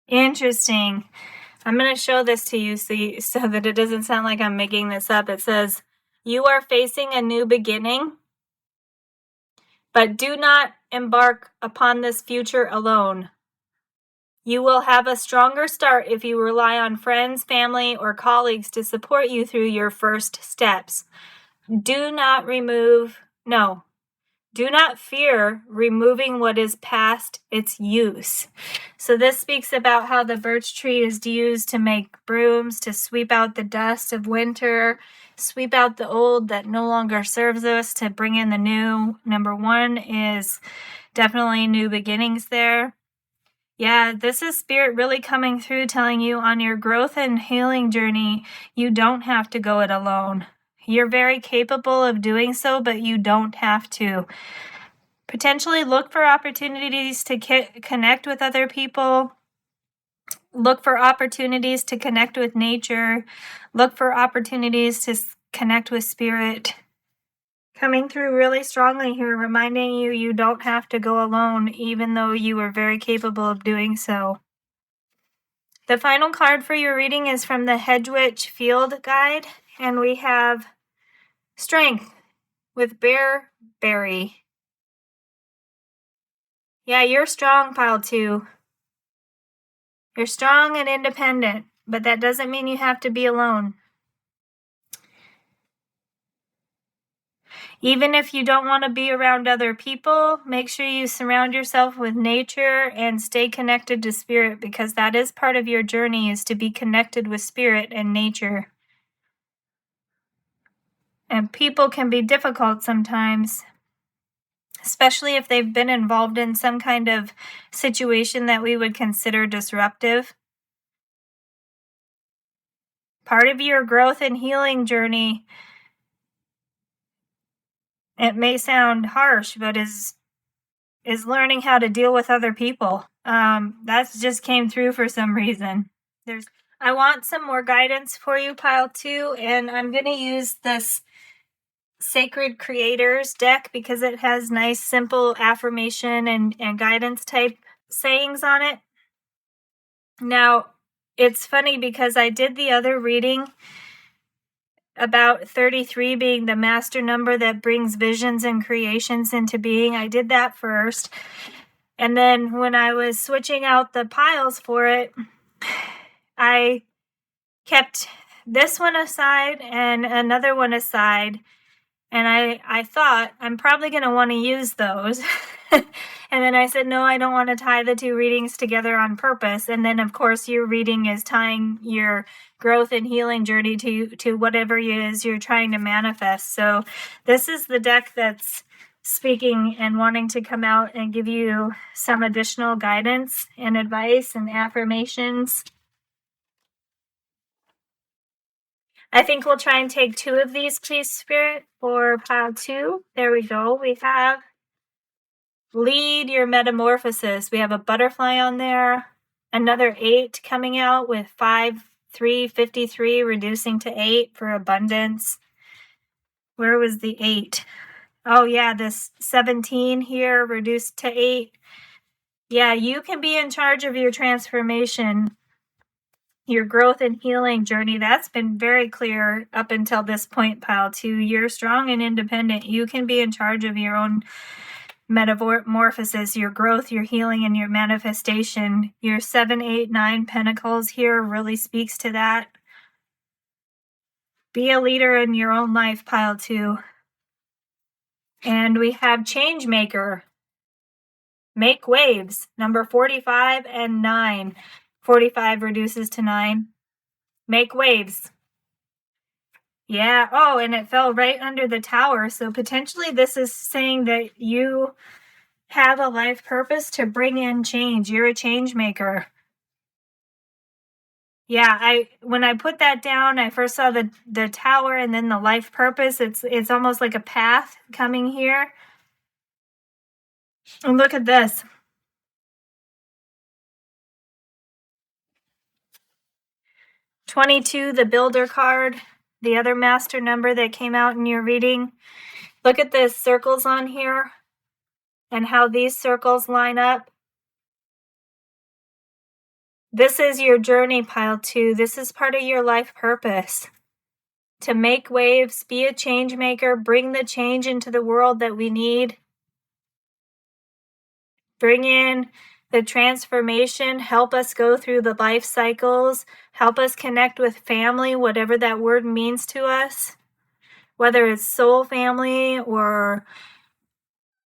Interesting. I'm going to show this to you so that it doesn't sound like I'm making this up. It says, you are facing a new beginning, but do not embark upon this future alone. You will have a stronger start if you rely on friends, family, or colleagues to support you through your first steps. Do not fear removing what is past its use. So this speaks about how the birch tree is used to make brooms, to sweep out the dust of winter, sweep out the old that no longer serves us, to bring in the new. Number 1 is definitely new beginnings there. Yeah, this is Spirit really coming through, telling you on your growth and healing journey, you don't have to go it alone. You're very capable of doing so, but you don't have to. Potentially look for opportunities to connect with other people. Look for opportunities to connect with nature. Look for opportunities to connect with Spirit. Coming through really strongly here, reminding you you don't have to go alone, even though you are very capable of doing so. The final card for your reading is from the Hedgewitch Field Guide, and we have Strength with Bearberry. Yeah, you're strong, Pile 2. You're strong and independent, but that doesn't mean you have to be alone. Even if you don't want to be around other people, make sure you surround yourself with nature and stay connected to Spirit, because that is part of your journey, is to be connected with Spirit and nature. And people can be difficult sometimes, especially if they've been involved in some kind of situation that we would consider disruptive. Part of your growth and healing journey, it may sound harsh, but is learning how to deal with other people. That just came through for some reason. I want some more guidance for you, Pile 2, and I'm going to use this Sacred Creators deck because it has nice, simple affirmation and guidance type sayings on it. Now, it's funny because I did the other reading about 33 being the master number that brings visions and creations into being. I did that first. And then when I was switching out the piles for it, I kept this one aside and another one aside. And I thought, I'm probably going to want to use those. And then I said, no, I don't want to tie the two readings together on purpose. And then, of course, your reading is tying your growth and healing journey to whatever it is you're trying to manifest. So this is the deck that's speaking and wanting to come out and give you some additional guidance and advice and affirmations. I think we'll try and take 2 of these, please, Spirit, for pile 2. There we go. We have lead your metamorphosis. We have a butterfly on there. Another 8 coming out with 5, 3, 53, reducing to 8 for abundance. Where was the 8? Oh, yeah, this 17 here reduced to 8. Yeah, you can be in charge of your transformation, your growth and healing journey. That's been very clear up until this point, pile 2. You're strong and independent. You can be in charge of your own metamorphosis, your growth, your healing, and your manifestation. Your 7, 8, 9 pentacles here really speaks to that. Be a leader in your own life, pile 2. And we have change maker. Make waves, number 45 and 9. 45 reduces to 9. Make waves. Yeah. Oh, and it fell right under the tower. So potentially this is saying that you have a life purpose to bring in change. You're a change maker. Yeah, when I put that down, I first saw the tower and then the life purpose. It's almost like a path coming here. And look at this. 22, the builder card, the other master number that came out in your reading. Look at the circles on here and how these circles line up. This is your journey, pile 2. This is part of your life purpose. To make waves, be a change maker, bring the change into the world that we need. Bring in the transformation, help us go through the life cycles, help us connect with family, whatever that word means to us, whether it's soul family or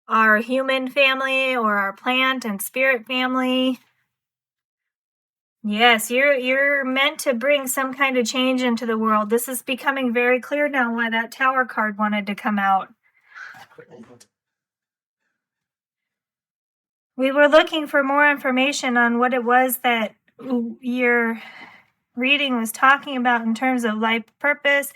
our human family or our plant and spirit family. Yes, you're meant to bring some kind of change into the world. This is becoming very clear now why that tower card wanted to come out. We were looking for more information on what it was that your reading was talking about in terms of life purpose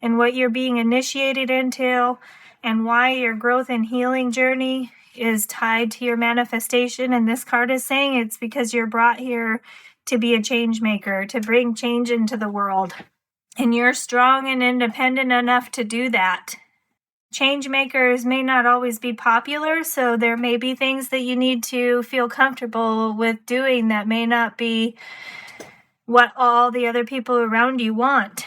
and what you're being initiated into and why your growth and healing journey is tied to your manifestation. And this card is saying it's because you're brought here to be a change maker, to bring change into the world. And you're strong and independent enough to do that. Change makers may not always be popular, so there may be things that you need to feel comfortable with doing that may not be what all the other people around you want.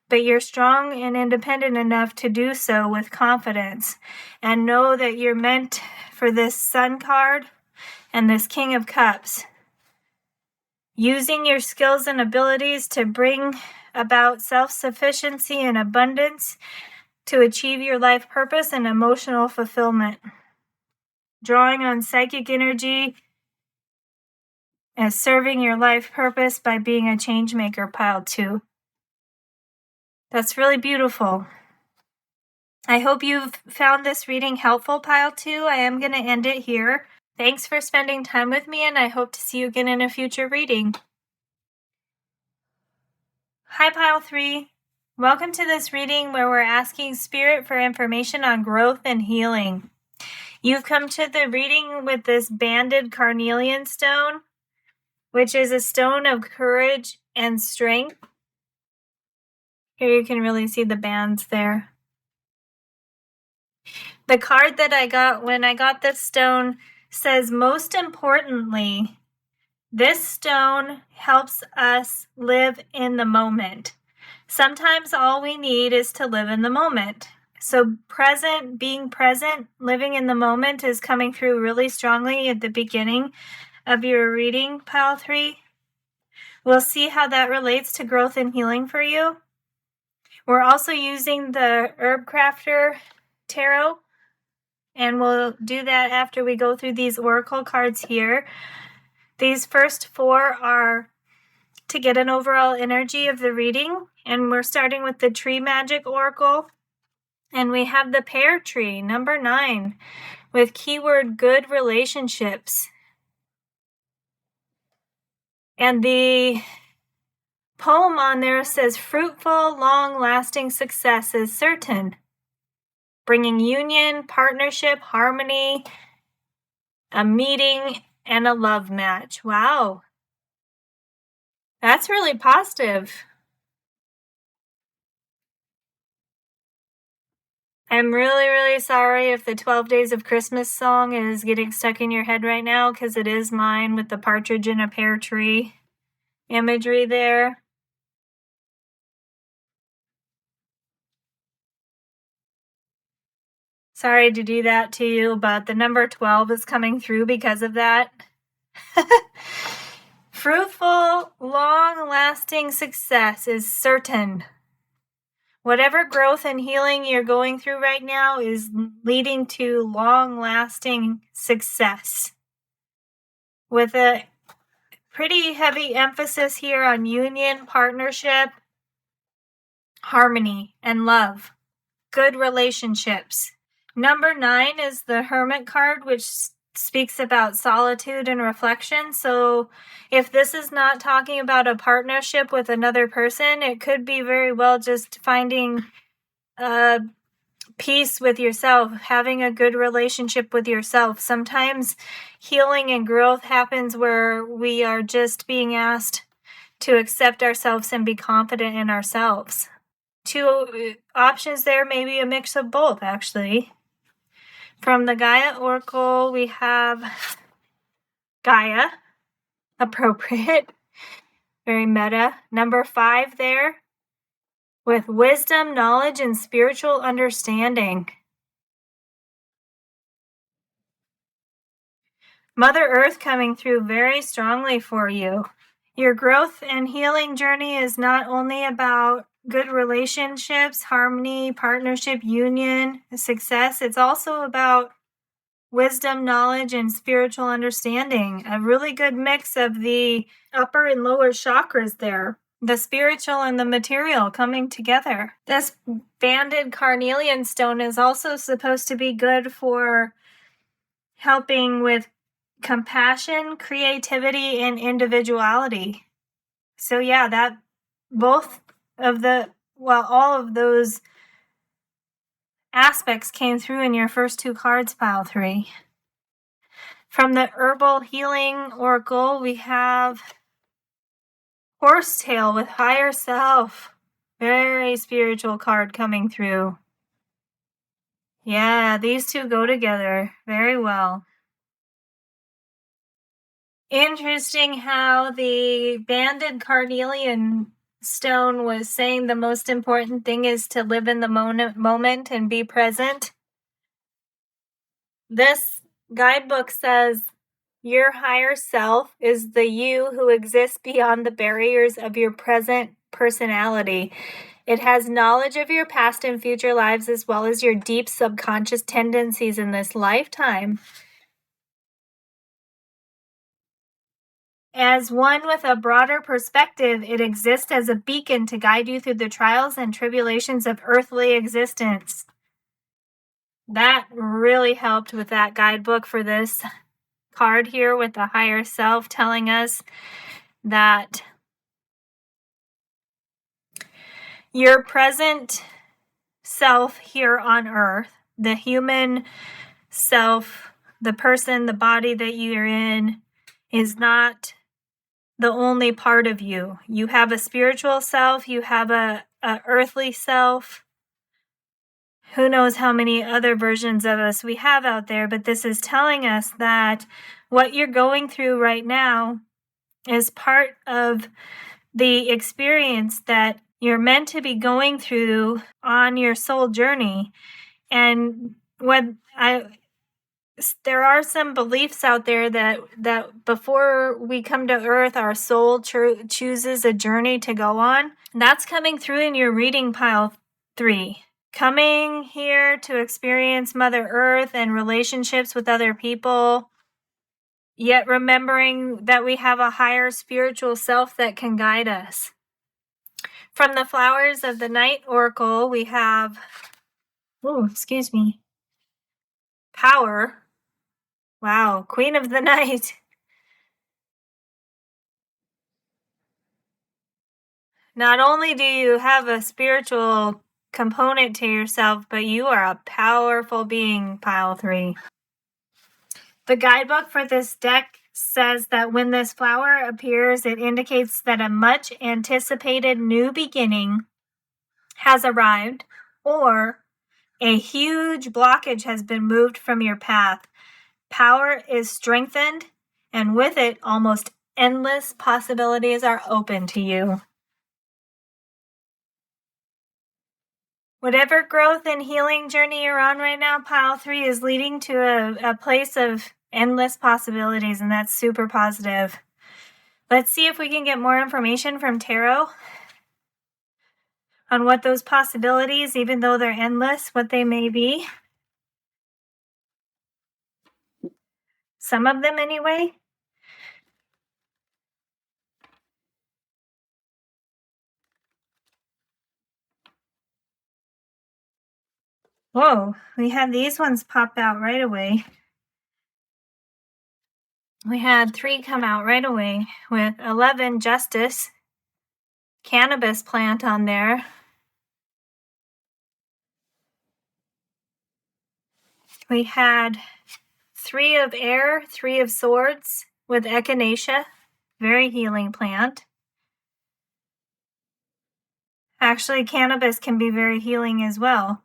But you're strong and independent enough to do so with confidence. And know that you're meant for this Sun card and this King of Cups. Using your skills and abilities to bring about self-sufficiency and abundance to achieve your life purpose and emotional fulfillment. Drawing on psychic energy as serving your life purpose by being a change maker, pile 2. That's really beautiful. I hope you've found this reading helpful, pile 2. I am going to end it here. Thanks for spending time with me, and I hope to see you again in a future reading. Hi, pile 3. Welcome to this reading where we're asking Spirit for information on growth and healing. You've come to the reading with this banded carnelian stone, which is a stone of courage and strength. Here you can really see the bands there. The card that I got when I got this stone says, most importantly, this stone helps us live in the moment. Sometimes all we need is to live in the moment. So being present, living in the moment is coming through really strongly at the beginning of your reading, pile 3. We'll see how that relates to growth and healing for you. We're also using the Herbcrafter tarot, and we'll do that after we go through these oracle cards here. These first 4 are to get an overall energy of the reading, and we're starting with the Tree Magic Oracle. And we have the Pear Tree, number 9, with keyword good relationships. And the poem on there says, fruitful, long-lasting success is certain, bringing union, partnership, harmony, a meeting, and a love match. Wow. That's really positive. I'm really, really sorry if the 12 Days of Christmas song is getting stuck in your head right now, because it is mine with the partridge in a pear tree imagery there. Sorry to do that to you, but the number 12 is coming through because of that. Fruitful, long-lasting success is certain. Whatever growth and healing you're going through right now is leading to long-lasting success, with a pretty heavy emphasis here on union, partnership, harmony, and love. Good relationships. Number 9 is the Hermit card, which speaks about solitude and reflection. So if this is not talking about a partnership with another person, it could be very well just finding peace with yourself, having a good relationship with yourself. Sometimes healing and growth happens where we are just being asked to accept ourselves and be confident in ourselves. 2 options there, maybe a mix of both, actually. From the Gaia Oracle, we have Gaia, appropriate, very meta. Number 5 there, with wisdom, knowledge, and spiritual understanding. Mother Earth coming through very strongly for you. Your growth and healing journey is not only about good relationships, harmony, partnership, union, success. It's also about wisdom, knowledge, and spiritual understanding. A really good mix of the upper and lower chakras there. The spiritual and the material coming together. This banded carnelian stone is also supposed to be good for helping with compassion, creativity, and individuality. So yeah, that all of those aspects came through in your first 2 cards, pile 3. From the Herbal Healing Oracle, we have Horsetail with Higher Self. Very spiritual card coming through. Yeah, these 2 go together very well. Interesting how the banded carnelian stone was saying the most important thing is to live in the moment and be present. This guidebook says your higher self is the you who exists beyond the barriers of your present personality. It has knowledge of your past and future lives as well as your deep subconscious tendencies in this lifetime. As one with a broader perspective, it exists as a beacon to guide you through the trials and tribulations of earthly existence. That really helped with that guidebook for this card here, with the higher self telling us that your present self here on earth, the human self, the person, the body that you're in, is not the only part of you. You have a spiritual self, you have a earthly self. Who knows how many other versions of us we have out there, but this is telling us that what you're going through right now is part of the experience that you're meant to be going through on your soul journey. And there are some beliefs out there that before we come to earth, our soul chooses a journey to go on. That's coming through in your reading, pile 3. Coming here to experience Mother Earth and relationships with other people, yet remembering that we have a higher spiritual self that can guide us. From the Flowers of the Night Oracle, we have, Power. Wow, Queen of the Night. Not only do you have a spiritual component to yourself, but you are a powerful being, Pile 3. The guidebook for this deck says that when this flower appears, it indicates that a much anticipated new beginning has arrived, or a huge blockage has been moved from your path. Power is strengthened, and with it, almost endless possibilities are open to you. Whatever growth and healing journey you're on right now, Pile 3 is leading to a place of endless possibilities, and that's super positive. Let's see if we can get more information from Tarot on what those possibilities, even though they're endless, what they may be. Some of them anyway. Whoa, we had these ones pop out right away. We had 3 come out right away with 11 Justice, cannabis plant on there. We had 3 of Air, 3 of Swords with Echinacea, very healing plant. Actually, cannabis can be very healing as well.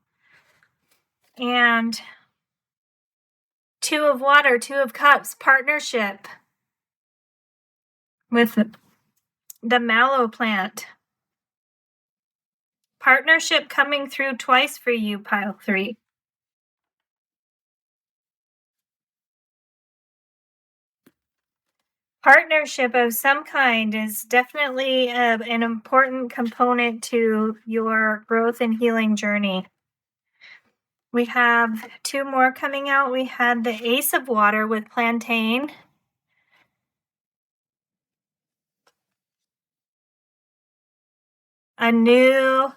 And 2 of Water, 2 of Cups, partnership with the mallow plant. Partnership coming through twice for you, Pile 3. Partnership of some kind is definitely an important component to your growth and healing journey. We have 2 more coming out. We had the Ace of Water with Plantain. A new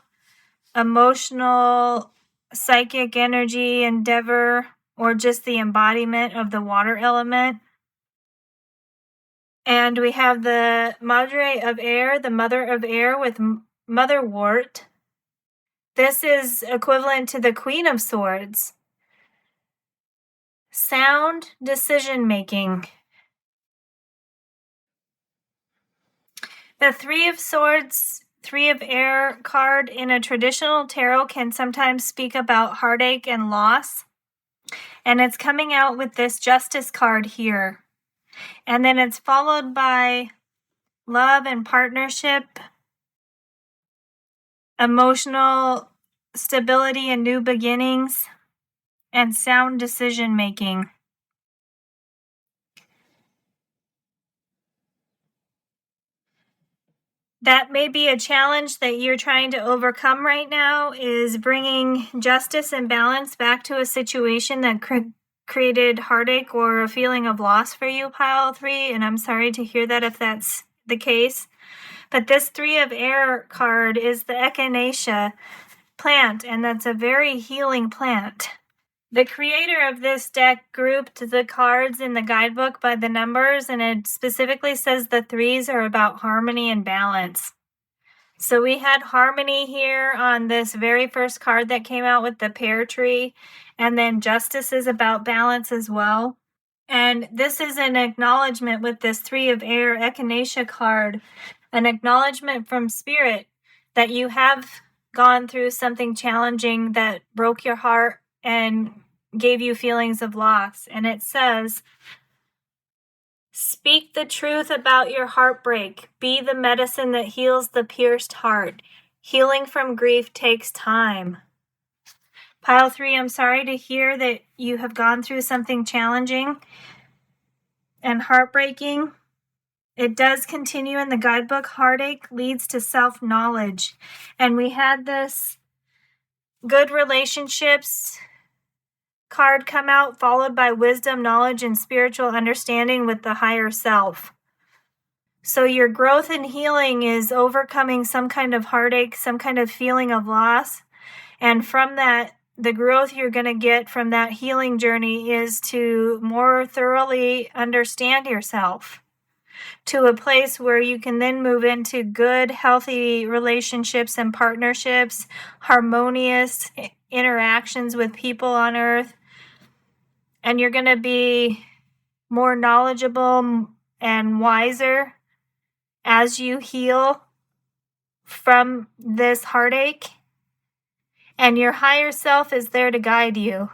emotional, psychic energy endeavor, or just the embodiment of the water element. And we have the Madre of Air, the Mother of Air with Motherwort. This is equivalent to the Queen of Swords. Sound decision making. The 3 of Swords, 3 of Air card in a traditional tarot can sometimes speak about heartache and loss. And it's coming out with this Justice card here. And then it's followed by love and partnership, emotional stability and new beginnings, and sound decision making. That may be a challenge that you're trying to overcome right now, is bringing justice and balance back to a situation that created heartache or a feeling of loss for you, Pile 3, and I'm sorry to hear that if that's the case. But this 3 of Air card is the Echinacea plant, and that's a very healing plant. The creator of this deck grouped the cards in the guidebook by the numbers, and it specifically says the 3s are about harmony and balance. So we had harmony here on this very first card that came out with the pear tree, and then justice is about balance as well. And this is an acknowledgement with this 3 of Air Echinacea card, an acknowledgement from Spirit that you have gone through something challenging that broke your heart and gave you feelings of loss. And it says, speak the truth about your heartbreak. Be the medicine that heals the pierced heart. Healing from grief takes time. Pile 3, I'm sorry to hear that you have gone through something challenging and heartbreaking. It does continue in the guidebook. Heartache leads to self-knowledge. And we had this good relationships card come out, followed by wisdom, knowledge, and spiritual understanding with the higher self. So your growth and healing is overcoming some kind of heartache, some kind of feeling of loss. And from that, the growth you're going to get from that healing journey is to more thoroughly understand yourself. to a place where you can then move into good, healthy relationships and partnerships, harmonious interactions with people on earth. And you're going to be more knowledgeable and wiser as you heal from this heartache. And your higher self is there to guide you.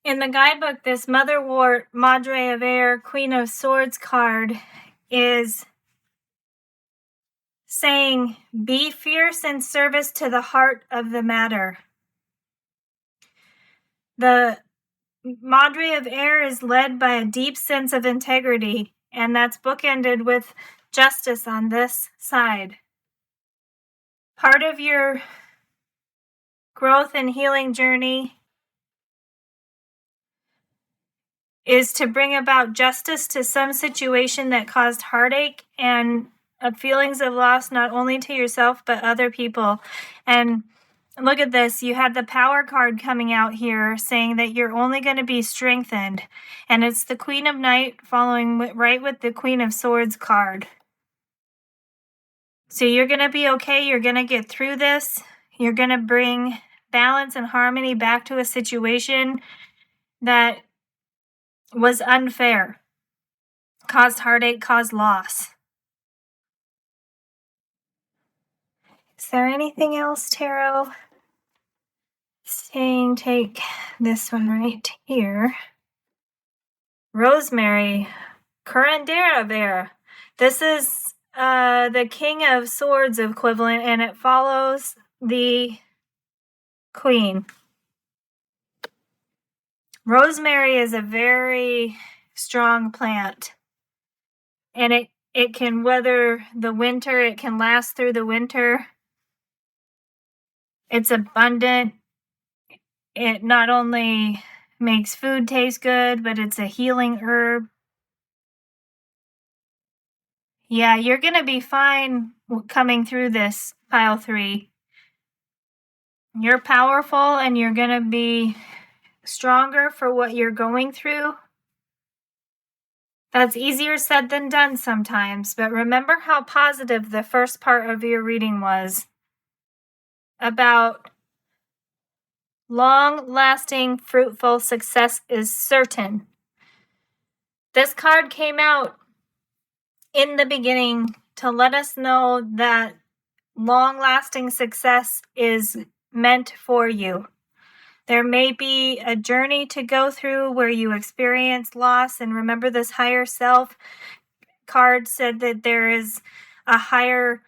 In the guidebook, this Motherwort, Madre of Air, Queen of Swords card is saying, be fierce in service to the heart of the matter. The Madre of Air is led by a deep sense of integrity, and that's bookended with justice on this side. Part of your growth and healing journey is to bring about justice to some situation that caused heartache and feelings of loss, not only to yourself, but other people. And look at this. You had the Power card coming out here saying that you're only going to be strengthened. And it's the Queen of Night following right with the Queen of Swords card. So you're going to be okay. You're going to get through this. You're going to bring balance and harmony back to a situation that was unfair, caused heartache, caused loss. Is there anything else, Tarot? Saying take this one right here. Rosemary, Curandera there. This is the King of Swords equivalent, and it follows the Queen. Rosemary is a very strong plant, and it can weather the winter. It can last through the winter. It's abundant. It not only makes food taste good, but it's a healing herb. Yeah, you're going to be fine coming through this, pile 3. You're powerful, and you're going to be stronger for what you're going through. That's easier said than done sometimes, but remember how positive the first part of your reading was about long-lasting, fruitful success is certain. This card came out in the beginning to let us know that long-lasting success is meant for you. There may be a journey to go through where you experience loss, and remember this higher self card said that there is a higher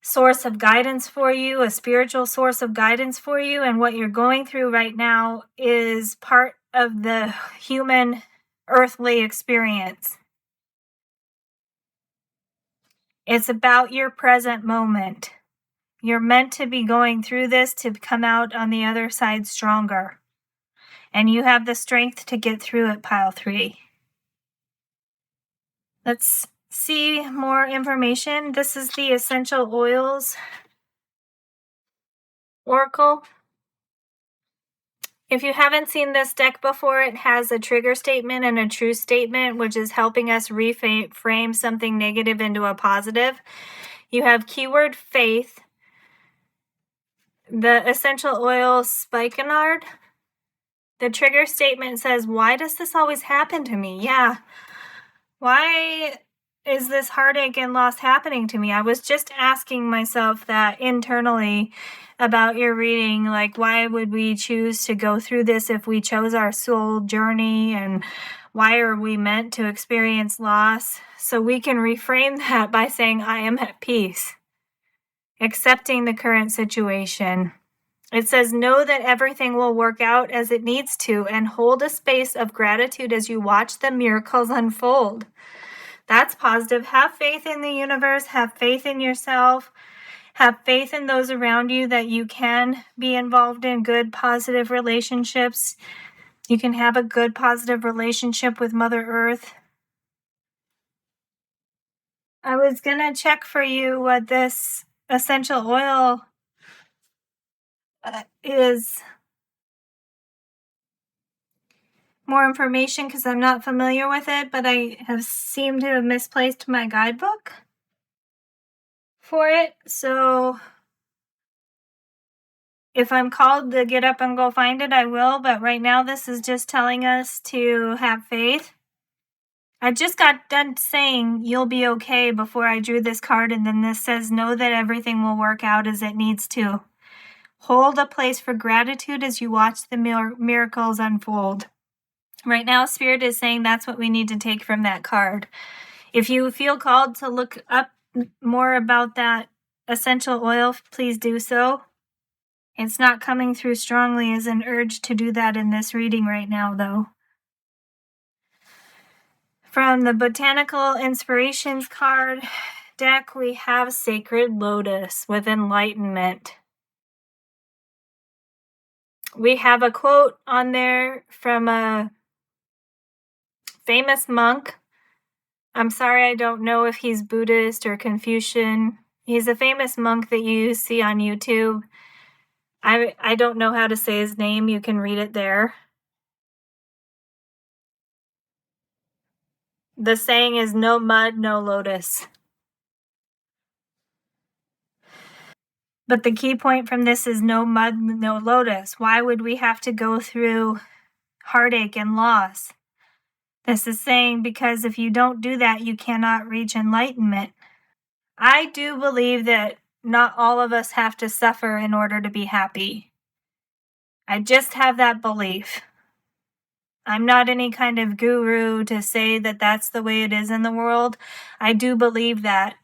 source of guidance for you, a spiritual source of guidance for you, and what you're going through right now is part of the human earthly experience. It's about your present moment. You're meant to be going through this to come out on the other side stronger. And you have the strength to get through it, pile 3. Let's see more information. This is the Essential Oils Oracle. If you haven't seen this deck before, it has a trigger statement and a truth statement, which is helping us reframe something negative into a positive. You have keyword faith, the essential oil spikenard. The trigger statement says, why does this always happen to me? Yeah. Why is this heartache and loss happening to me? I was just asking myself that internally about your reading, like, why would we choose to go through this if we chose our soul journey, and why are we meant to experience loss? So we can reframe that by saying, I am at peace, accepting the current situation. It says, know that everything will work out as it needs to, and hold a space of gratitude as you watch the miracles unfold. That's positive. Have faith in the universe. Have faith in yourself. Have faith in those around you that you can be involved in good, positive relationships. You can have a good, positive relationship with Mother Earth. I was going to check for you what this essential oil is. more information because I'm not familiar with it, but I have seemed to have misplaced my guidebook for it. So if I'm called to get up and go find it, I will. But right now, this is just telling us to have faith. I just got done saying you'll be okay before I drew this card, and then this says know that everything will work out as it needs to. Hold a place for gratitude as you watch the miracles unfold. Right now, Spirit is saying that's what we need to take from that card. If you feel called to look up more about that essential oil, please do so. It's not coming through strongly as an urge to do that in this reading right now, though. From the Botanical Inspirations card deck, we have Sacred Lotus with Enlightenment. We have a quote on there from a famous monk. I'm sorry, I don't know if he's Buddhist or Confucian. He's a famous monk that you see on YouTube. I don't know how to say his name. You can read it there. The saying is no mud, no lotus. But the key point from this is no mud, no lotus. Why would we have to go through heartache and loss? This is saying because if you don't do that, you cannot reach enlightenment. I do believe that not all of us have to suffer in order to be happy. I just have that belief. I'm not any kind of guru to say that that's the way it is in the world. I do believe that.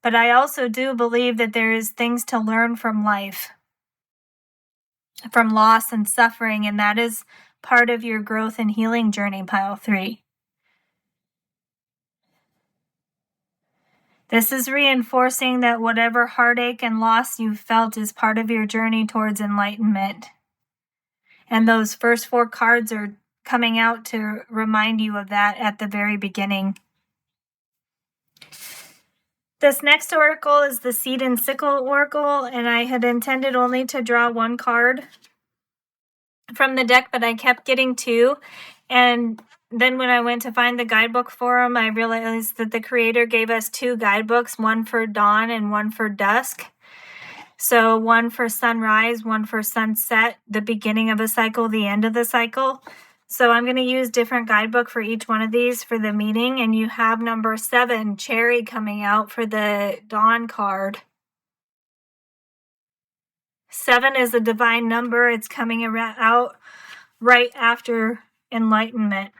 But I also do believe that there is things to learn from life, from loss and suffering, and that is part of your growth and healing journey, pile 3. This is reinforcing that whatever heartache and loss you've felt is part of your journey towards enlightenment. And those first 4 cards are coming out to remind you of that at the very beginning. This next oracle is the Seed and Sickle oracle, and I had intended only to draw 1 card from the deck, but I kept getting 2. And then when I went to find the guidebook for them, I realized that the creator gave us 2 guidebooks, one for dawn and one for dusk. So one for sunrise, one for sunset, the beginning of a cycle, the end of the cycle. So I'm going to use different guidebook for each one of these for the meeting. And you have number 7, Cherry, coming out for the dawn card. 7 is a divine number. It's coming out right after enlightenment.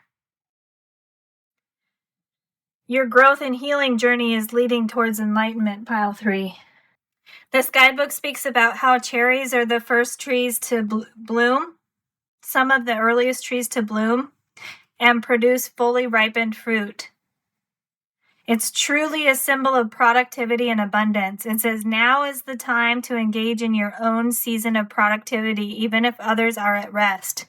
Your growth and healing journey is leading towards enlightenment, pile 3. This guidebook speaks about how cherries are the first trees to bloom, some of the earliest trees to bloom, and produce fully ripened fruit. It's truly a symbol of productivity and abundance. It says now is the time to engage in your own season of productivity, even if others are at rest.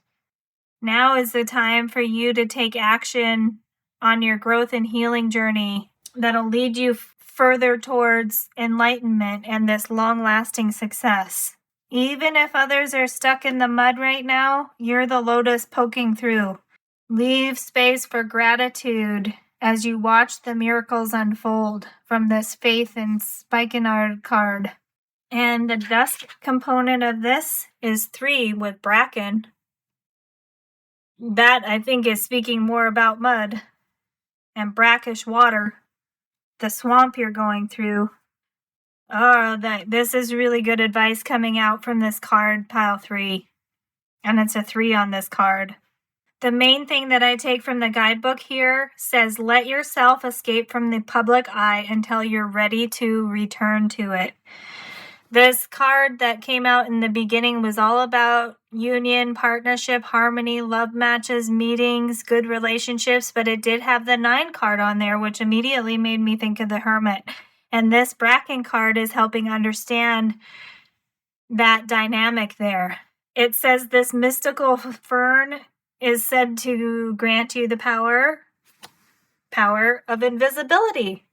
Now is the time for you to take action on your growth and healing journey that'll lead you further towards enlightenment and this long-lasting success. Even if others are stuck in the mud right now, you're the lotus poking through. Leave space for gratitude as you watch the miracles unfold from this Faith and Spikenard card. And the dusk component of this is 3 with bracken. That, I think, is speaking more about mud and brackish water. The swamp you're going through. Oh, this is really good advice coming out from this card, pile 3. And it's a 3 on this card. The main thing that I take from the guidebook here says, let yourself escape from the public eye until you're ready to return to it. This card that came out in the beginning was all about union, partnership, harmony, love matches, meetings, good relationships, but it did have the 9 card on there, which immediately made me think of the Hermit. And this bracken card is helping understand that dynamic there. It says this mystical fern is said to grant you the power of invisibility.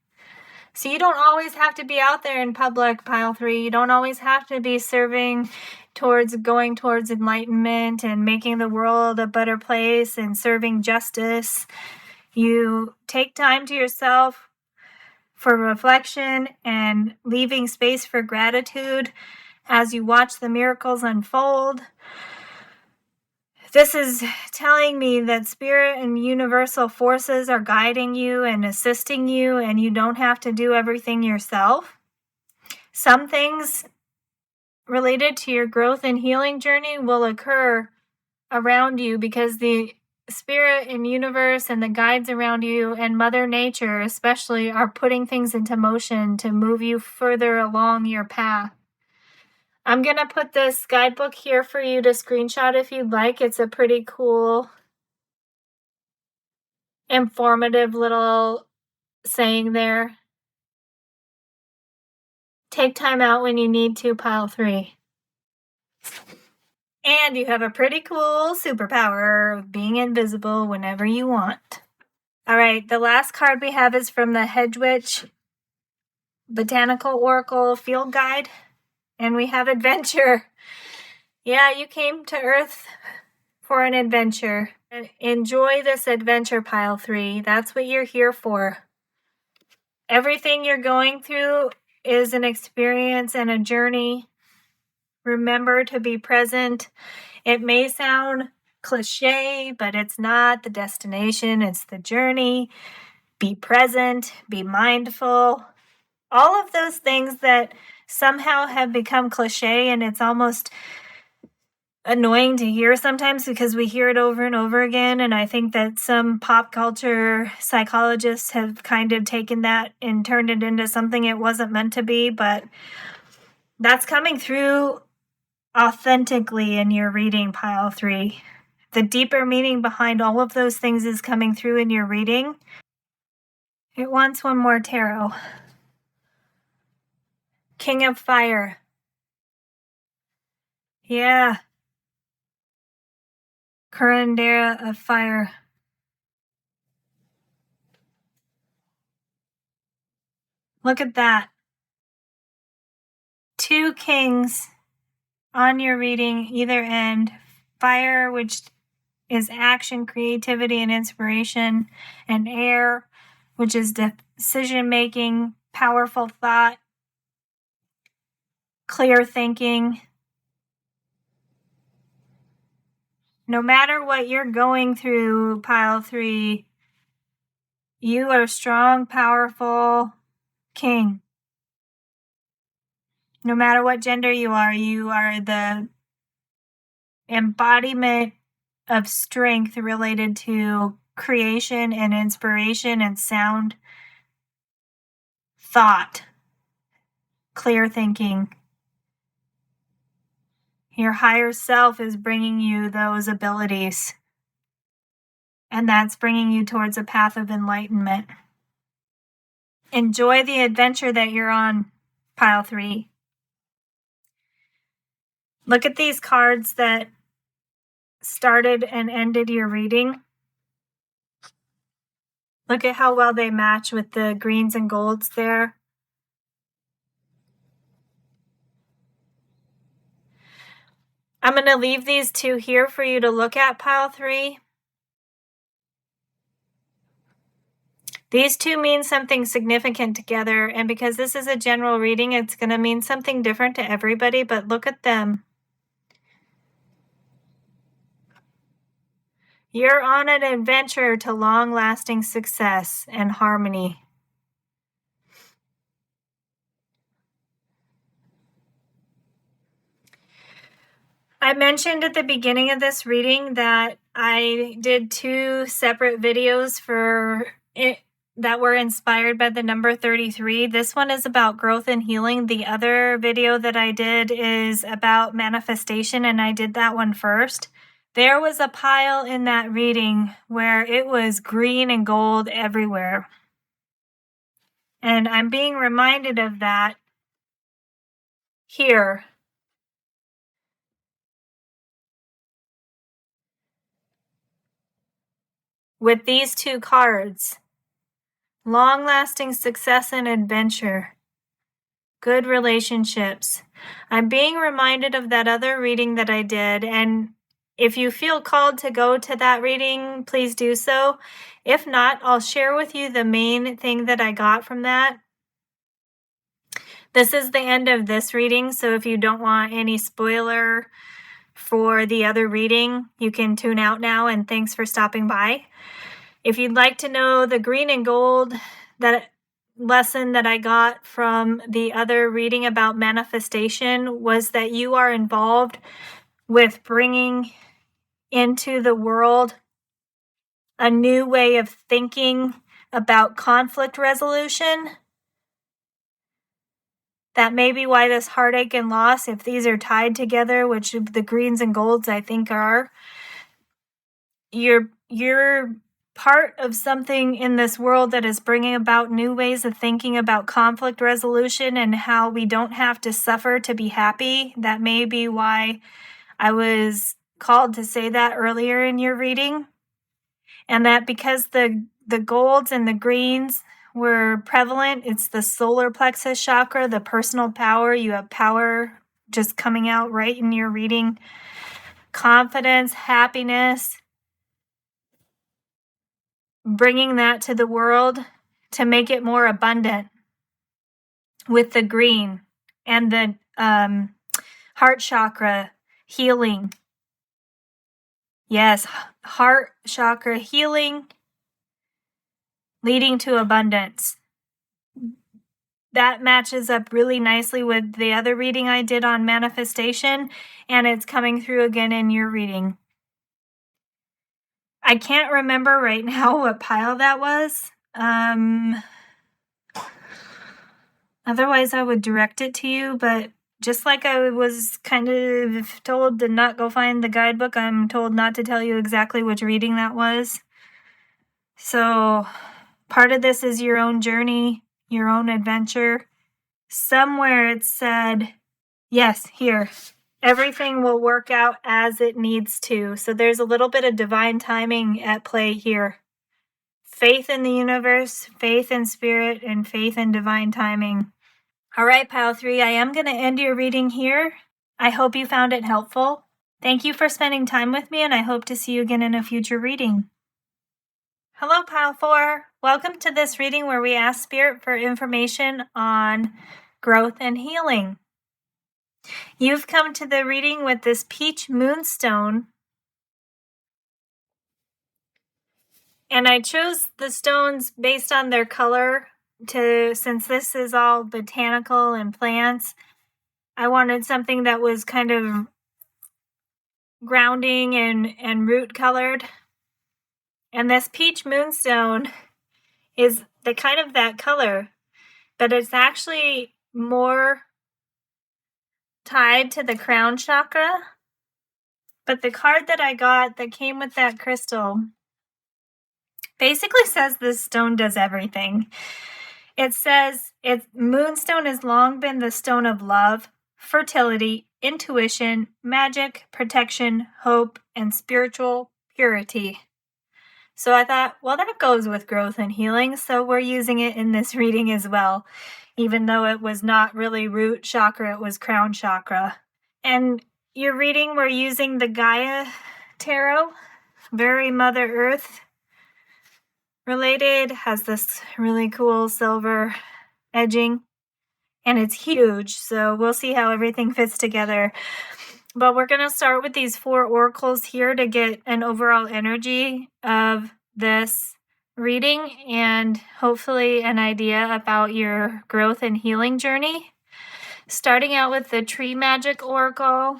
So you don't always have to be out there in public, pile 3. You don't always have to be going towards enlightenment and making the world a better place and serving justice. You take time to yourself for reflection and leaving space for gratitude as you watch the miracles unfold. This is telling me that spirit and universal forces are guiding you and assisting you, and you don't have to do everything yourself. Some things related to your growth and healing journey will occur around you because the spirit and universe and the guides around you and Mother Nature especially are putting things into motion to move you further along your path. I'm going to put this guidebook here for you to screenshot if you'd like. It's a pretty cool, informative little saying there. Take time out when you need to, pile 3. And you have a pretty cool superpower of being invisible whenever you want. All right, the last card we have is from the Hedgewitch Botanical Oracle Field Guide. And we have adventure. Yeah, you came to Earth for an adventure. Enjoy this adventure, pile 3. That's what you're here for. Everything you're going through is an experience and a journey. Remember to be present. It may sound cliche, but it's not the destination, it's the journey. Be present, be mindful. All of those things that somehow have become cliche, and it's almost annoying to hear sometimes because we hear it over and over again. And I think that some pop culture psychologists have kind of taken that and turned it into something it wasn't meant to be, but that's coming through authentically in your reading, pile 3. The deeper meaning behind all of those things is coming through in your reading. It wants one more tarot. King of Fire. Yeah. Curandera of Fire. Look at that. 2 kings on your reading, either end. Fire, which is action, creativity, and inspiration. And air, which is decision-making, powerful thought, clear thinking. No matter what you're going through, pile 3, you are a strong, powerful king. No matter what gender you are the embodiment of strength related to creation and inspiration and sound thought, clear thinking. Your higher self is bringing you those abilities, and that's bringing you towards a path of enlightenment. Enjoy the adventure that you're on, pile 3. Look at these cards that started and ended your reading. Look at how well they match with the greens and golds there. I'm going to leave these 2 here for you to look at, pile 3. These 2 mean something significant together, and because this is a general reading, it's going to mean something different to everybody, but look at them. You're on an adventure to long-lasting success and harmony. I mentioned at the beginning of this reading that I did 2 separate videos for it that were inspired by the number 33. This one is about growth and healing. The other video that I did is about manifestation, and I did that one first. There was a pile in that reading where it was green and gold everywhere. And I'm being reminded of that here. With these 2 cards. long-lasting success and adventure, good relationships. I'm being reminded of that other reading that I did, and if you feel called to go to that reading, please do so. If not, I'll share with you the main thing that I got from that. This is the end of this reading, so if you don't want any spoiler for the other reading, you can tune out now, and thanks for stopping by. If you'd like to know the green and gold that lesson that I got from the other reading about manifestation was that you are involved with bringing into the world a new way of thinking about conflict resolution. That may be why this heartache and loss, if these are tied together, which the greens and golds I think are, you're part of something in this world that is bringing about new ways of thinking about conflict resolution and how we don't have to suffer to be happy. That may be why I was called to say that earlier in your reading. And that because the golds and the greens were prevalent, it's the solar plexus chakra, the personal power. You have power just coming out right in your reading. Confidence, happiness, bringing that to the world to make it more abundant with the green and the heart chakra healing. Yes, heart chakra healing leading to abundance. That matches up really nicely with the other reading I did on manifestation, and it's coming through again in your reading. I can't remember right now what pile that was. Otherwise, I would direct it to you, but just like I was kind of told to not go find the guidebook, I'm told not to tell you exactly which reading that was. So part of this is your own journey, your own adventure. Somewhere it said, yes, here, everything will work out as it needs to. So there's a little bit of divine timing at play here. Faith in the universe, faith in spirit, and faith in divine timing. All right, Pile 3, I am going to end your reading here. I hope you found it helpful. Thank you for spending time with me, and I hope to see you again in a future reading. Hello, Pile 4. Welcome to this reading where we ask Spirit for information on growth and healing. You've come to the reading with this peach moonstone, and I chose the stones based on their color since this is all botanical and plants. I wanted something that was kind of grounding and root colored. And this peach moonstone is the kind of that color, but it's actually more tied to the crown chakra. But the card that I got that came with that crystal basically says this stone does everything. It says moonstone has long been the stone of love, fertility, intuition, magic, protection, hope, and spiritual purity. So I thought, well, that goes with growth and healing, so we're using it in this reading as well, even though it was not really root chakra, it was crown chakra. And your reading, we're using the Gaia tarot, very Mother Earth related, has this really cool silver edging, and it's huge, so we'll see how everything fits together. But we're going to start with these 4 oracles here to get an overall energy of this reading and hopefully an idea about your growth and healing journey. Starting out with the Tree Magic Oracle,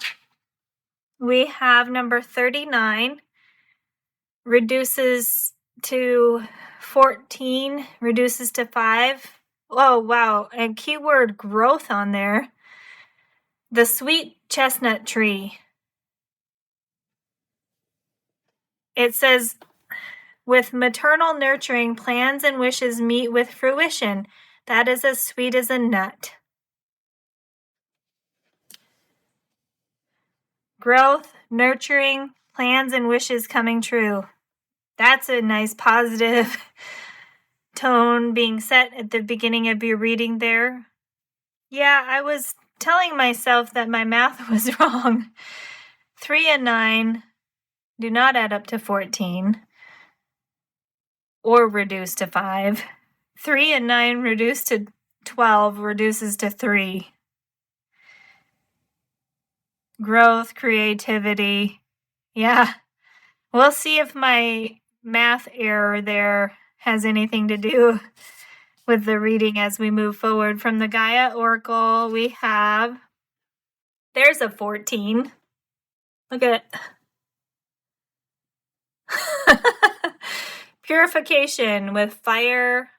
we have number 39, reduces to 14, reduces to 5. Oh, wow, and keyword growth on there. The sweet chestnut tree. It says, with maternal nurturing, plans and wishes meet with fruition. That is as sweet as a nut. Growth, nurturing, plans and wishes coming true. That's a nice positive tone being set at the beginning of your reading there. Yeah, I was telling myself that my math was wrong. 3 and 9 do not add up to 14 or reduce to 5. 3 and 9 reduced to 12 reduces to 3. Growth, creativity. Yeah. We'll see if my math error there has anything to do with the reading as we move forward. From the Gaia Oracle, we have, there's a 14. Look at it. Purification with fire,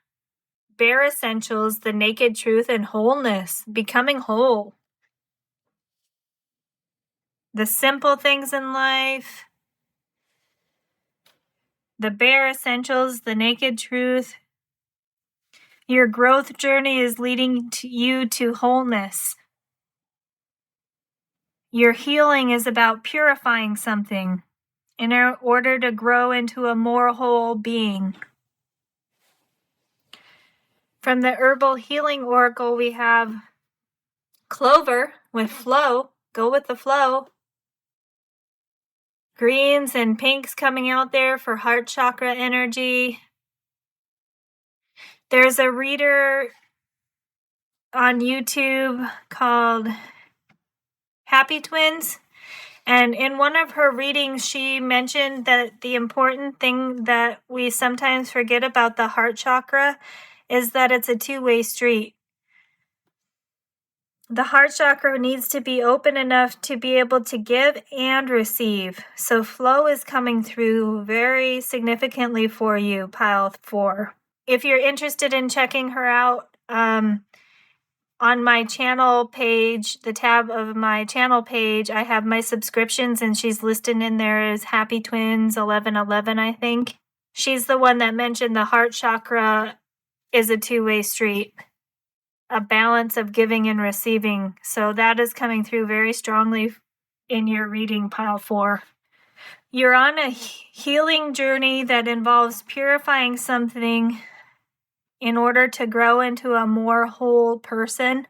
bare essentials, the naked truth, and wholeness, becoming whole. The simple things in life, the bare essentials, the naked truth. Your growth journey is leading you to wholeness. Your healing is about purifying something in order to grow into a more whole being. From the Herbal Healing Oracle, we have clover with flow. Go with the flow. Greens and pinks coming out there for heart chakra energy. There's a reader on YouTube called Happy Twins. And in one of her readings, she mentioned that the important thing that we sometimes forget about the heart chakra is that it's a two-way street. The heart chakra needs to be open enough to be able to give and receive. So flow is coming through very significantly for you, pile 4. If you're interested in checking her out, on my channel page, the tab of my channel page, I have my subscriptions, and she's listed in there as Happy Twins 1111, I think. She's the one that mentioned the heart chakra is a two-way street, a balance of giving and receiving. So that is coming through very strongly in your reading, pile 4. You're on a healing journey that involves purifying something in order to grow into a more whole person,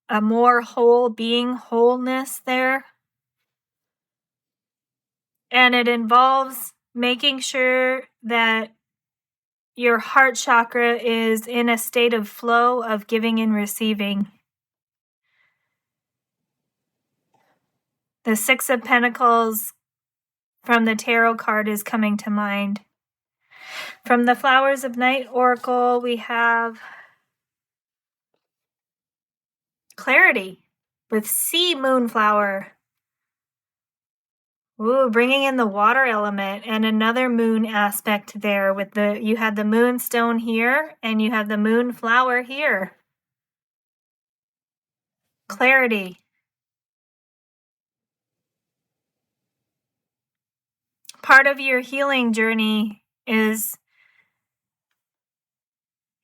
a more whole being, wholeness there. And it involves making sure that your heart chakra is in a state of flow of giving and receiving. The 6 of Pentacles from the tarot card is coming to mind. From the Flowers of Night Oracle, we have clarity with sea moonflower. Ooh, bringing in the water element and another moon aspect there with you had the moonstone here and you have the moonflower here. Clarity. Part of your healing journey is,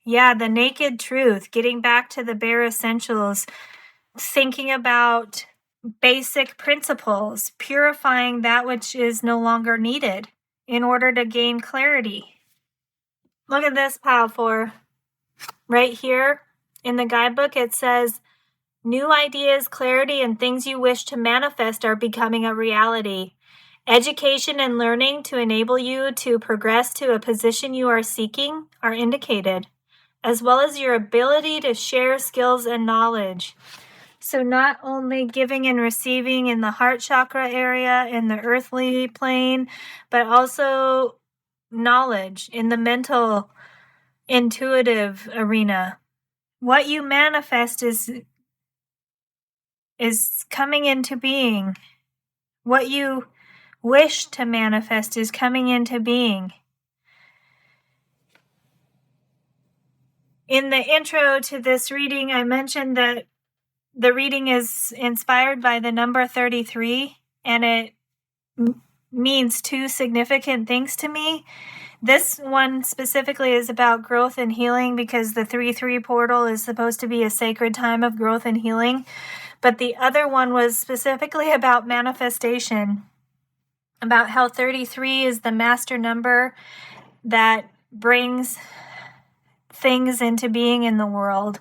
the naked truth, getting back to the bare essentials, thinking about basic principles, purifying that which is no longer needed in order to gain clarity. Look at this, pile 4. Right here in the guidebook, it says, new ideas, clarity, and things you wish to manifest are becoming a reality. Education and learning to enable you to progress to a position you are seeking are indicated, as well as your ability to share skills and knowledge. So not only giving and receiving in the heart chakra area, in the earthly plane, but also knowledge in the mental, intuitive arena. What you manifest is coming into being. What you wish to manifest is coming into being. In the intro to this reading, I mentioned that the reading is inspired by the number 33, and it means 2 significant things to me. This one specifically is about growth and healing because the 3-3 portal is supposed to be a sacred time of growth and healing. But the other one was specifically about manifestation, about how 33 is the master number that brings things into being in the world.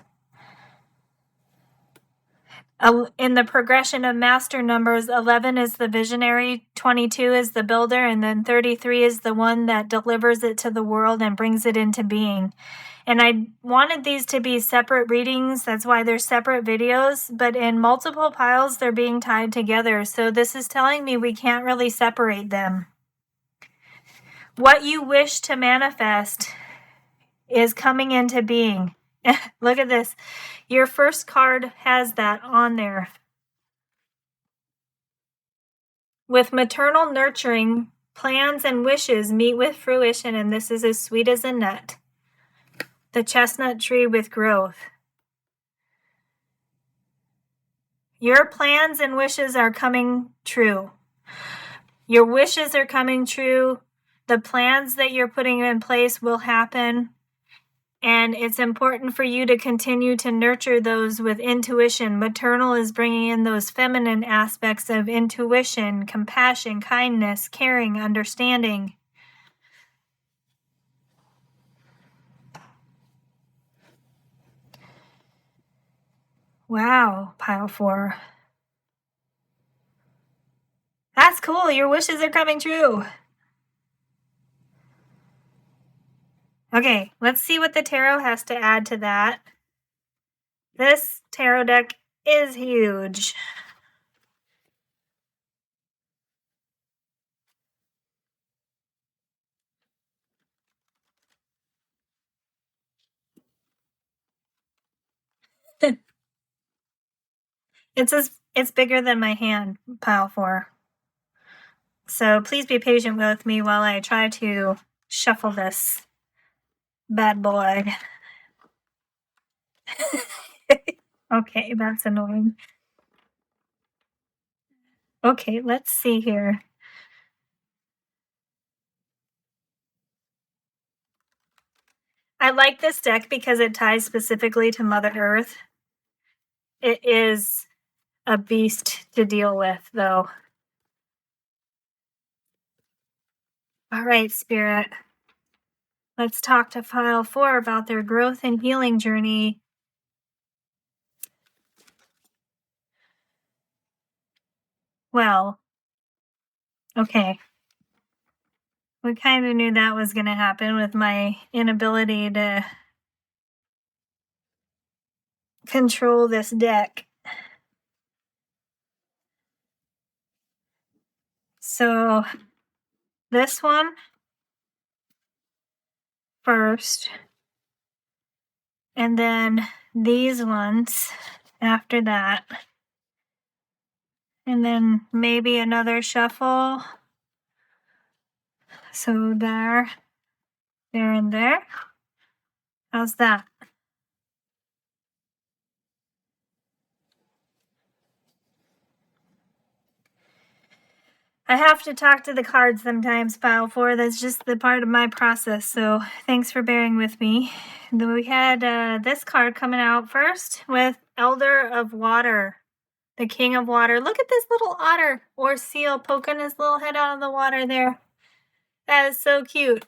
In the progression of master numbers, 11 is the visionary, 22 is the builder, and then 33 is the one that delivers it to the world and brings it into being. And I wanted these to be separate readings. That's why they're separate videos. But in multiple piles, they're being tied together. So this is telling me we can't really separate them. What you wish to manifest is coming into being. Look at this. Your first card has that on there. With maternal nurturing, plans and wishes meet with fruition, and this is as sweet as a nut. The chestnut tree with growth. Your plans and wishes are coming true. Your wishes are coming true. The plans that you're putting in place will happen. And it's important for you to continue to nurture those with intuition. Maternal is bringing in those feminine aspects of intuition, compassion, kindness, caring, understanding. Wow, pile 4. That's cool. Your wishes are coming true. Okay, let's see what the tarot has to add to that. This tarot deck is huge. It's bigger than my hand, pile 4. So please be patient with me while I try to shuffle this bad boy. Okay, that's annoying. Okay, let's see here. I like this deck because it ties specifically to Mother Earth. It is a beast to deal with, though. All right, Spirit. Let's talk to Pile 4 about their growth and healing journey. Well, okay. We kind of knew that was going to happen with my inability to control this deck. So this one first, and then these ones after that, and then maybe another shuffle. So there, and there. How's that? I have to talk to the cards sometimes, Pile 4. That's just the part of my process. So thanks for bearing with me. Then we had this card coming out first with Elder of Water, the King of Water. Look at this little otter or seal poking his little head out of the water there. That is so cute.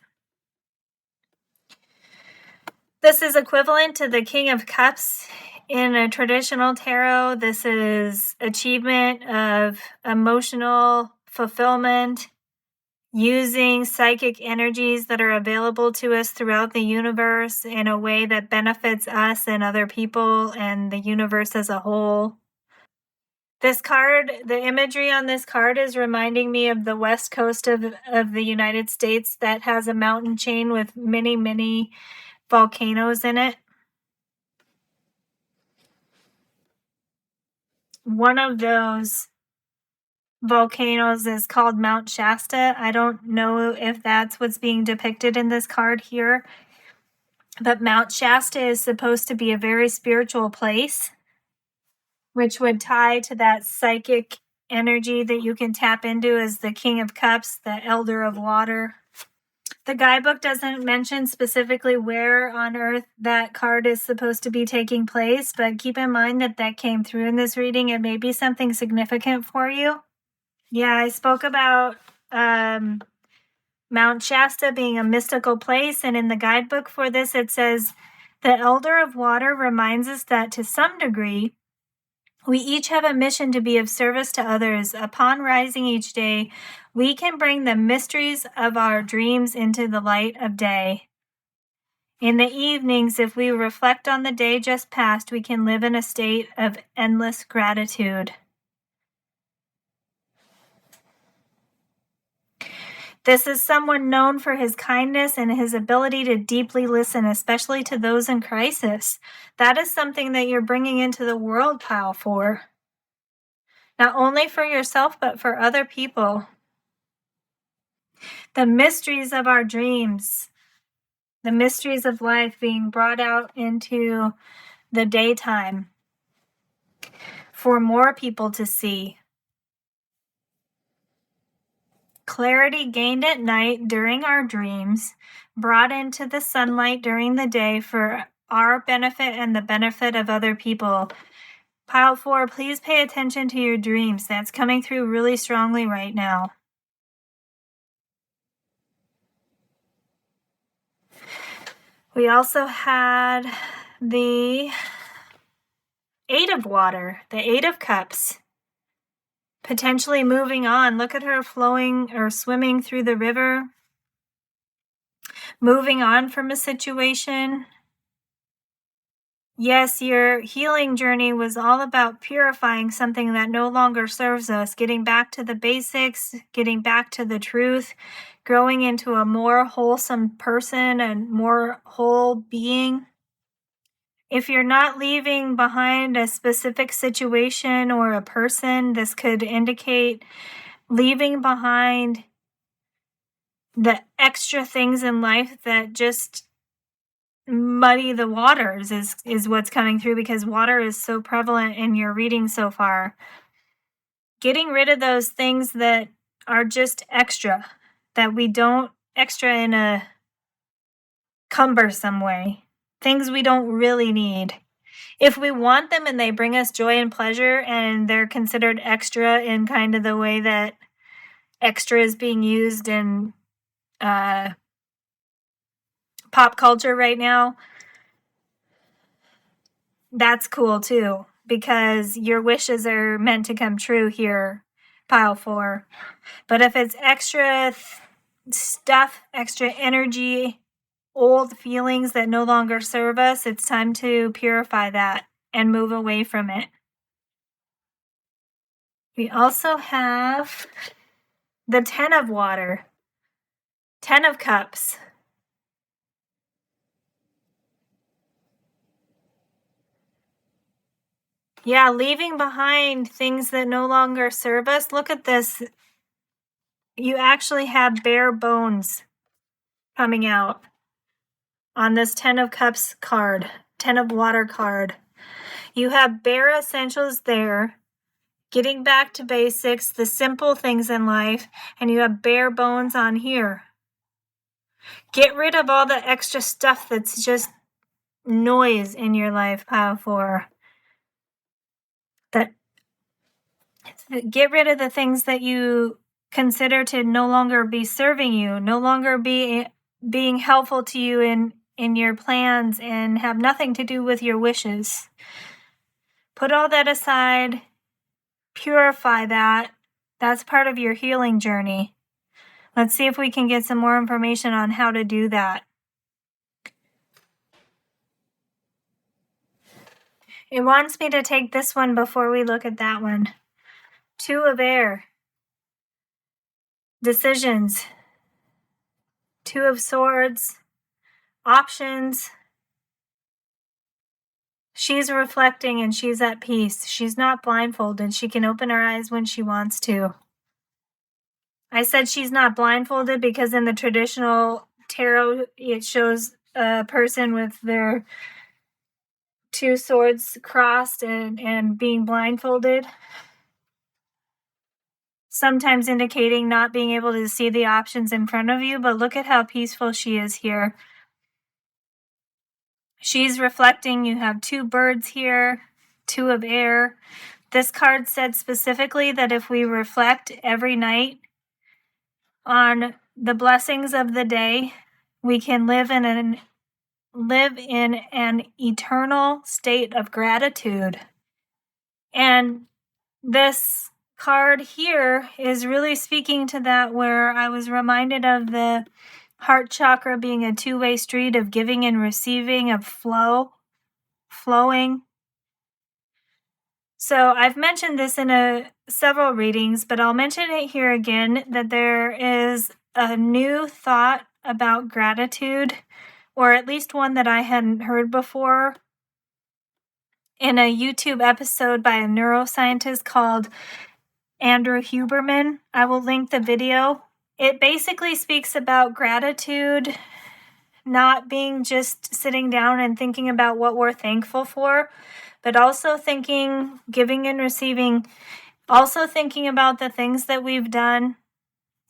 This is equivalent to the King of Cups in a traditional tarot. This is achievement of emotional fulfillment, using psychic energies that are available to us throughout the universe in a way that benefits us and other people and the universe as a whole. This card, the imagery on this card is reminding me of the west coast of the United States that has a mountain chain with many, many volcanoes in it. One of those volcanoes is called Mount Shasta. I don't know if that's what's being depicted in this card here, but Mount Shasta is supposed to be a very spiritual place, which would tie to that psychic energy that you can tap into as the King of Cups, the Elder of Water. The guidebook doesn't mention specifically where on Earth that card is supposed to be taking place, but keep in mind that that came through in this reading. It may be something significant for you. Yeah, I spoke about Mount Shasta being a mystical place, and in the guidebook for this, it says The Elder of Water reminds us that to some degree, we each have a mission to be of service to others. Upon rising each day, we can bring the mysteries of our dreams into the light of day. In the evenings, if we reflect on the day just past, we can live in a state of endless gratitude. This is someone known for his kindness and his ability to deeply listen, especially to those in crisis. That is something that you're bringing into the world, Powell, for. Not only for yourself, but for other people. The mysteries of our dreams, the mysteries of life being brought out into the daytime for more people to see. Clarity gained at night during our dreams, brought into the sunlight during the day for our benefit and the benefit of other people. Pile 4, please pay attention to your dreams. That's coming through really strongly right now. We also had the 8 of Water, the 8 of Cups. Potentially moving on. Look at her flowing or swimming through the river. Moving on from a situation. Yes, your healing journey was all about purifying something that no longer serves us, getting back to the basics, getting back to the truth, growing into a more wholesome person and more whole being. If you're not leaving behind a specific situation or a person, this could indicate leaving behind the extra things in life that just muddy the waters is what's coming through, because water is so prevalent in your reading so far. Getting rid of those things that are just extra, that we don't extra in a cumbersome way, things we don't really need. If we want them and they bring us joy and pleasure and they're considered extra in kind of the way that extra is being used in pop culture right now, that's cool too, because your wishes are meant to come true here, Pile 4. But if it's extra stuff, extra energy, old feelings that no longer serve us, it's time to purify that and move away from it. We also have the 10 of Water, 10 of Cups. Yeah, leaving behind things that no longer serve us. Look at this. You actually have bare bones coming out on this 10 of Cups card, 10 of Water card. You have bare essentials there, getting back to basics, the simple things in life, and you have bare bones on here. Get rid of all the extra stuff that's just noise in your life, Pile 4. Get rid of the things that you consider to no longer be serving you, no longer being helpful to you in your plans, and have nothing to do with your wishes. Put all that aside, purify that. That's part of your healing journey. Let's see if we can get some more information on how to do that. It wants me to take this one before we look at that one. 2 of Air. Decisions. 2 of Swords. Options. She's reflecting and she's at peace. She's not blindfolded. She can open her eyes when she wants to. I said she's not blindfolded because in the traditional tarot, it shows a person with their 2 swords crossed and being blindfolded, sometimes indicating not being able to see the options in front of you. But look at how peaceful she is here. She's reflecting. You have 2 birds here, 2 of Air. This card said specifically that if we reflect every night on the blessings of the day, we can live in an live in an eternal state of gratitude. And this card here is really speaking to that, where I was reminded of the heart chakra being a two-way street of giving and receiving, of flowing. So I've mentioned this in several readings, but I'll mention it here again, that there is a new thought about gratitude, or at least one that I hadn't heard before, in a YouTube episode by a neuroscientist called Andrew Huberman. I will link the video. It basically speaks about gratitude not being just sitting down and thinking about what we're thankful for, but also thinking, giving and receiving, also thinking about the things that we've done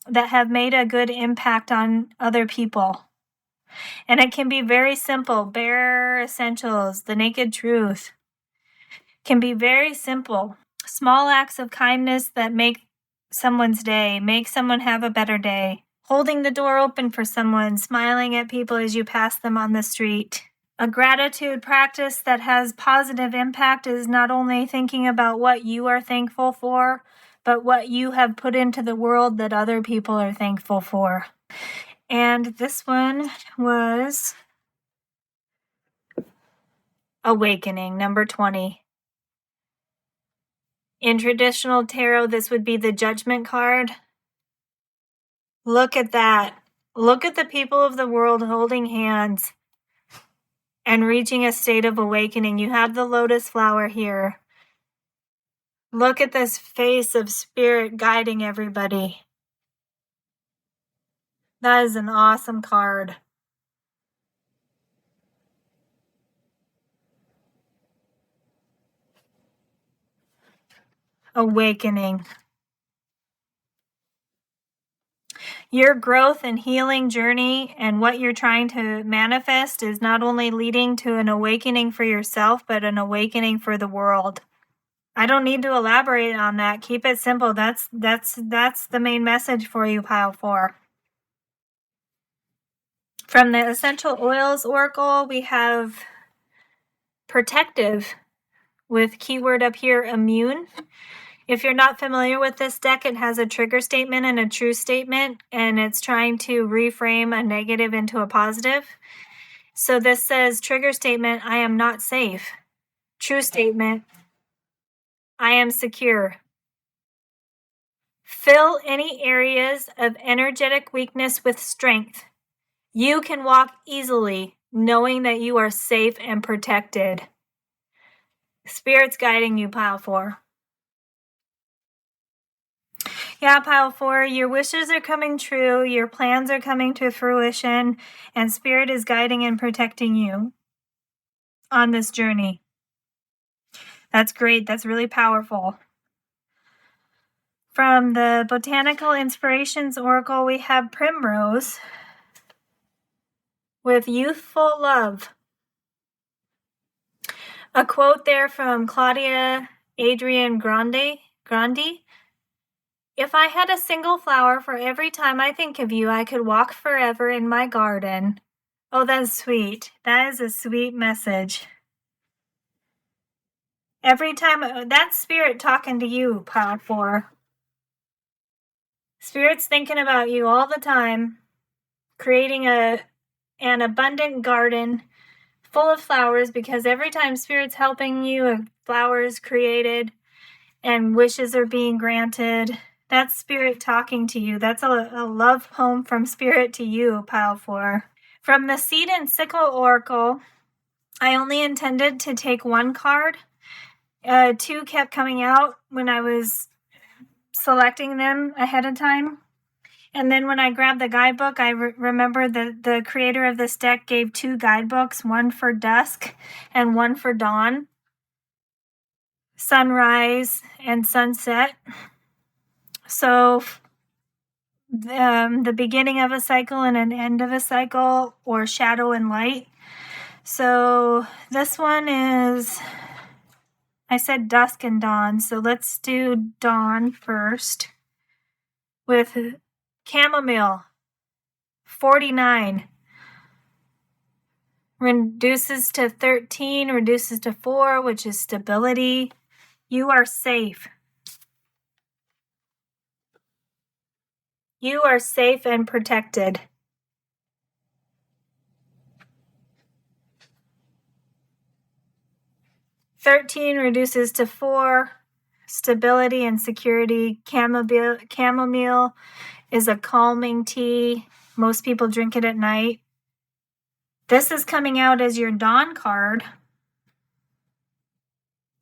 that have made a good impact on other people. And it can be very simple. Bare essentials, the naked truth, can be very simple. Small acts of kindness that make someone's day, make someone have a better day. Holding the door open for someone, smiling at people as you pass them on the street. A gratitude practice that has positive impact is not only thinking about what you are thankful for, but what you have put into the world that other people are thankful for. And this one was Awakening, number 20. In traditional tarot, this would be the Judgment card. Look at that. Look at the people of the world holding hands and reaching a state of awakening. You have the lotus flower here. Look at this face of spirit guiding everybody. That is an awesome card. Awakening. Your growth and healing journey and what you're trying to manifest is not only leading to an awakening for yourself, but an awakening for the world. I don't need to elaborate on that. Keep it simple. That's the main message for you, Pile 4. From the Essential Oils Oracle, we have Protective, with keyword up here, Immune. If you're not familiar with this deck, it has a trigger statement and a true statement, and it's trying to reframe a negative into a positive. So this says, trigger statement, I am not safe. True statement, I am secure. Fill any areas of energetic weakness with strength. You can walk easily, knowing that you are safe and protected. Spirit's guiding you, Pile 4. Yeah, Pile 4, your wishes are coming true, your plans are coming to fruition, and Spirit is guiding and protecting you on this journey. That's great. That's really powerful. From the Botanical Inspirations Oracle, we have Primrose with Youthful Love. A quote there from Claudia Adrian Grande. If I had a single flower for every time I think of you, I could walk forever in my garden. Oh, that's sweet. That is a sweet message. Every time, that's Spirit talking to you, Pile 4. Spirit's thinking about you all the time, creating an abundant garden full of flowers, because every time Spirit's helping you, a flower is created and wishes are being granted. That's Spirit talking to you. That's a love poem from Spirit to you, Pile 4. From the Seed and Sickle Oracle, I only intended to take one card. Two kept coming out when I was selecting them ahead of time. And then when I grabbed the guidebook, I remember that the creator of this deck gave two guidebooks, one for dusk and one for dawn, sunrise and sunset. So the beginning of a cycle and an end of a cycle, or shadow and light. So this one is, I said dusk and dawn, so let's do dawn first with Chamomile 49. reduces to 13, reduces to 4, which is stability. You are safe. You are safe and protected. "13 reduces to 4, stability and security. Chamomile is a calming tea. Most people drink it at night. This is coming out as your dawn card.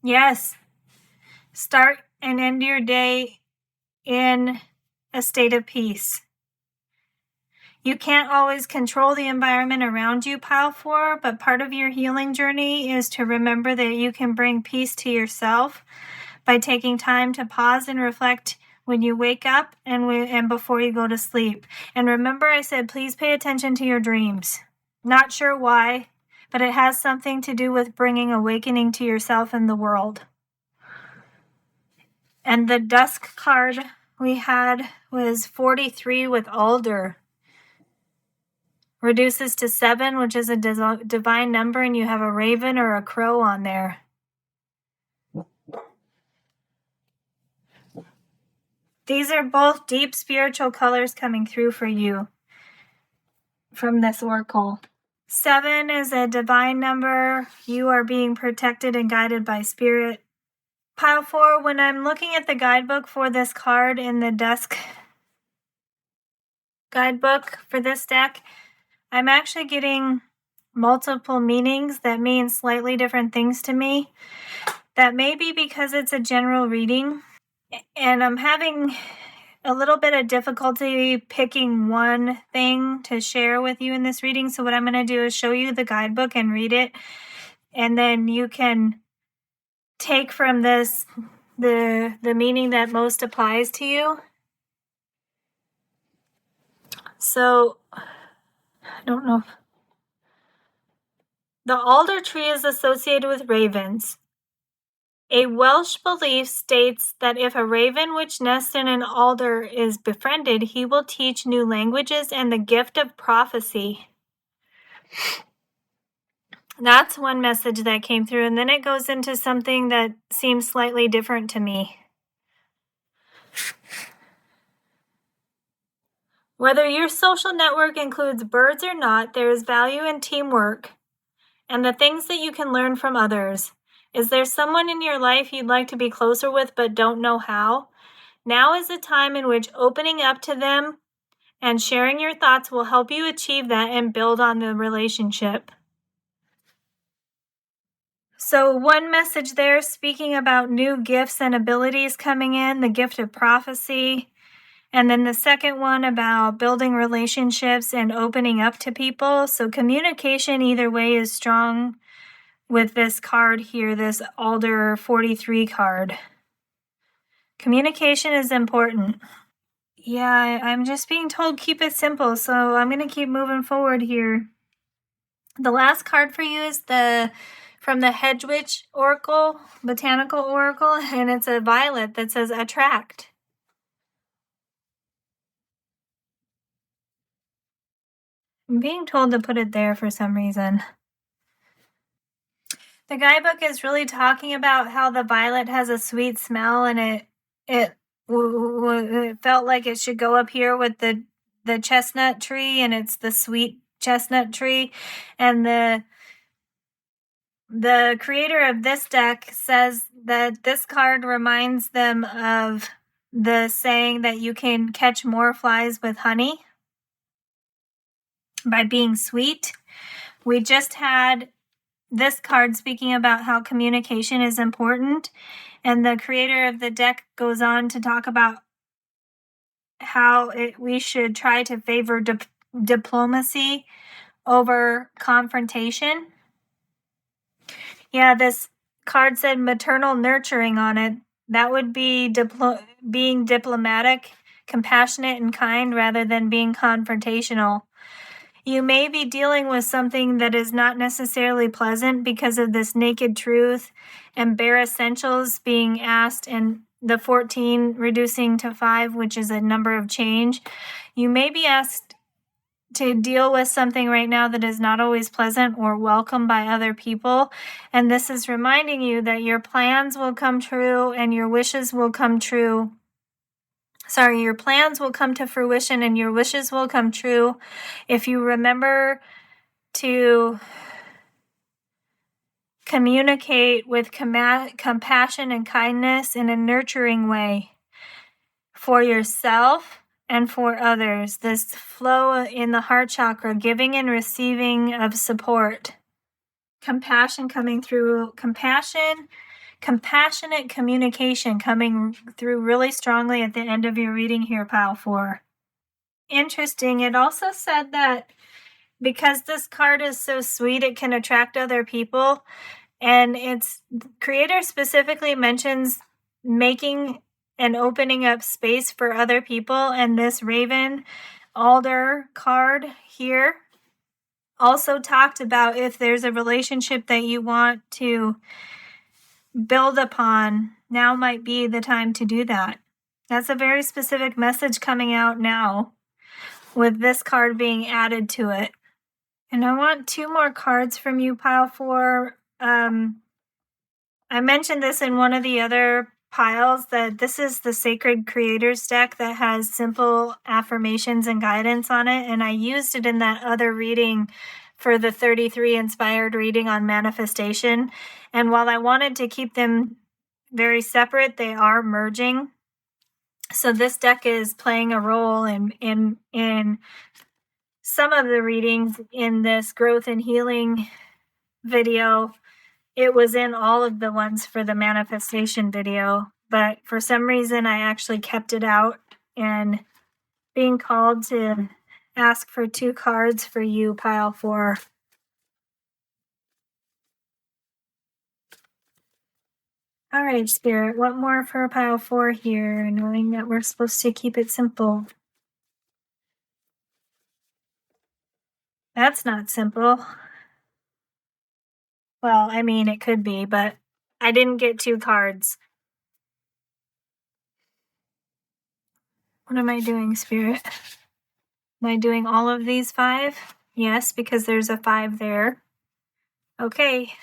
Yes. Start and end your day in a state of peace. You can't always control the environment around you, Pile 4, but part of your healing journey is to remember that you can bring peace to yourself by taking time to pause and reflect when you wake up and before you go to sleep. And remember, I said, please pay attention to your dreams. Not sure why, but it has something to do with bringing awakening to yourself and the world. And the dusk card we had was 43 with alder. Reduces to 7, which is a divine number, and you have a raven or a crow on there. These are both deep spiritual colors coming through for you from this oracle. 7 is a divine number. You are being protected and guided by spirit. Pile 4, when I'm looking at the guidebook for this card in the dusk guidebook for this deck, I'm actually getting multiple meanings that mean slightly different things to me. That may be because it's a general reading, and I'm having a little bit of difficulty picking one thing to share with you in this reading. So what I'm going to do is show you the guidebook and read it, and then you can take from this the meaning that most applies to you. So I don't know. The alder tree is associated with ravens. A Welsh belief states that if a raven which nests in an alder is befriended, he will teach new languages and the gift of prophecy. That's one message that came through, and then it goes into something that seems slightly different to me. Whether your social network includes birds or not, there is value in teamwork and the things that you can learn from others. Is there someone in your life you'd like to be closer with but don't know how? Now is the time in which opening up to them and sharing your thoughts will help you achieve that and build on the relationship. So one message there speaking about new gifts and abilities coming in, the gift of prophecy. And then the second one about building relationships and opening up to people. So communication either way is strong with this card here, this Alder 43 card. Communication is important. Yeah, I'm just being told keep it simple, so I'm going to keep moving forward here. The last card for you is from the Hedwig Oracle, Botanical Oracle, and it's a violet that says attract. I'm being told to put it there for some reason. The guidebook is really talking about how the violet has a sweet smell, and it felt like it should go up here with the chestnut tree, and it's the sweet chestnut tree. And the creator of this deck says that this card reminds them of the saying that you can catch more flies with honey by being sweet. We just had this card speaking about how communication is important, and the creator of the deck goes on to talk about how we should try to favor diplomacy over confrontation. Yeah, this card said maternal nurturing on it. That would be being diplomatic, compassionate, and kind rather than being confrontational. You may be dealing with something that is not necessarily pleasant because of this naked truth and bare essentials being asked, and the 14 reducing to 5, which is a number of change. You may be asked to deal with something right now that is not always pleasant or welcome by other people. And this is reminding you that your plans will come true and your wishes will come true. Sorry, your plans will come to fruition and your wishes will come true if you remember to communicate with compassion and kindness in a nurturing way for yourself and for others. This flow in the heart chakra, giving and receiving of support. Compassion coming through, compassionate communication coming through really strongly at the end of your reading here, Pile 4. Interesting. It also said that because this card is so sweet, it can attract other people. And its creator specifically mentions making and opening up space for other people. And this Raven Alder card here also talked about if there's a relationship that you want to build upon, now might be the time to do that. That's a very specific message coming out now with this card being added to it. And I want 2 more cards from you, Pile 4. I mentioned this in one of the other piles that this is the Sacred Creators deck that has simple affirmations and guidance on it. And I used it in that other reading for the 33 inspired reading on manifestation. And while I wanted to keep them very separate, they are merging. So this deck is playing a role in some of the readings in this growth and healing video. It was in all of the ones for the manifestation video, but for some reason I actually kept it out, and being called to ask for 2 cards for you, Pile 4. All right, Spirit, what more for Pile 4 here, knowing that we're supposed to keep it simple? That's not simple. Well, I mean, it could be, but I didn't get 2 cards. What am I doing, Spirit? Am I doing all of these 5? Yes, because there's a 5 there. Okay.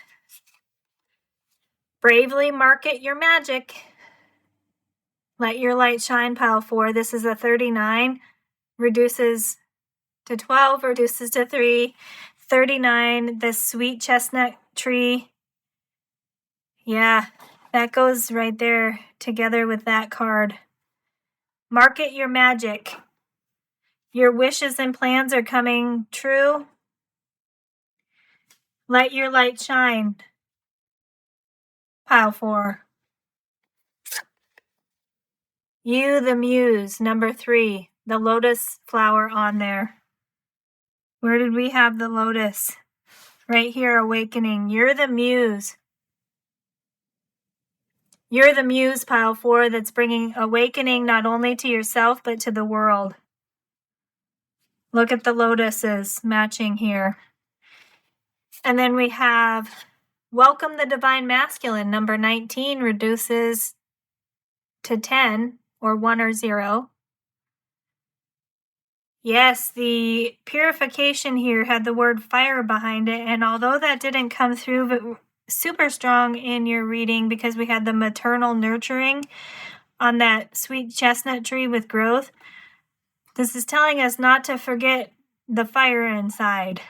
Bravely market your magic. Let your light shine, Pile 4. This is a 39. Reduces to 12, reduces to 3. 39, the sweet chestnut tree. Yeah, that goes right there together with that card. Market your magic. Your wishes and plans are coming true. Let your light shine. Pile 4. You, the muse, number 3. The lotus flower on there. Where did we have the lotus? Right here, awakening. You're the muse. You're the muse, Pile 4, that's bringing awakening not only to yourself, but to the world. Look at the lotuses matching here. And then we have welcome the divine masculine. Number 19 reduces to 10 or 1 or 0. Yes, the purification here had the word fire behind it. And although that didn't come through but super strong in your reading because we had the maternal nurturing on that sweet chestnut tree with growth, this is telling us not to forget the fire inside.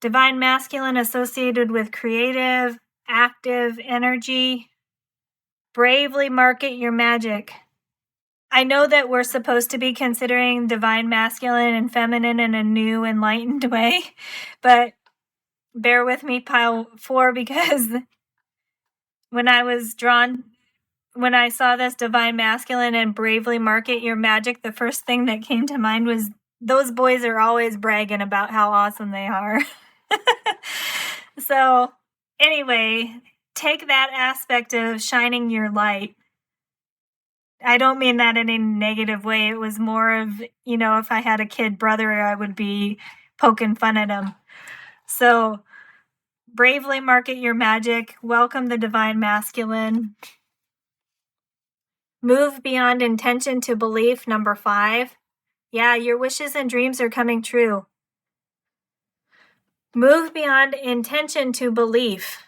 Divine masculine associated with creative, active energy. Bravely market your magic. I know that we're supposed to be considering divine masculine and feminine in a new, enlightened way, but bear with me, Pile 4, because when I saw this divine masculine and bravely market your magic, the first thing that came to mind was those boys are always bragging about how awesome they are. So anyway, take that aspect of shining your light. I don't mean that in a negative way. It was more of, if I had a kid brother, I would be poking fun at him. So bravely market your magic. Welcome the divine masculine. Move beyond intention to belief, number 5. Yeah, your wishes and dreams are coming true. Move beyond intention to belief.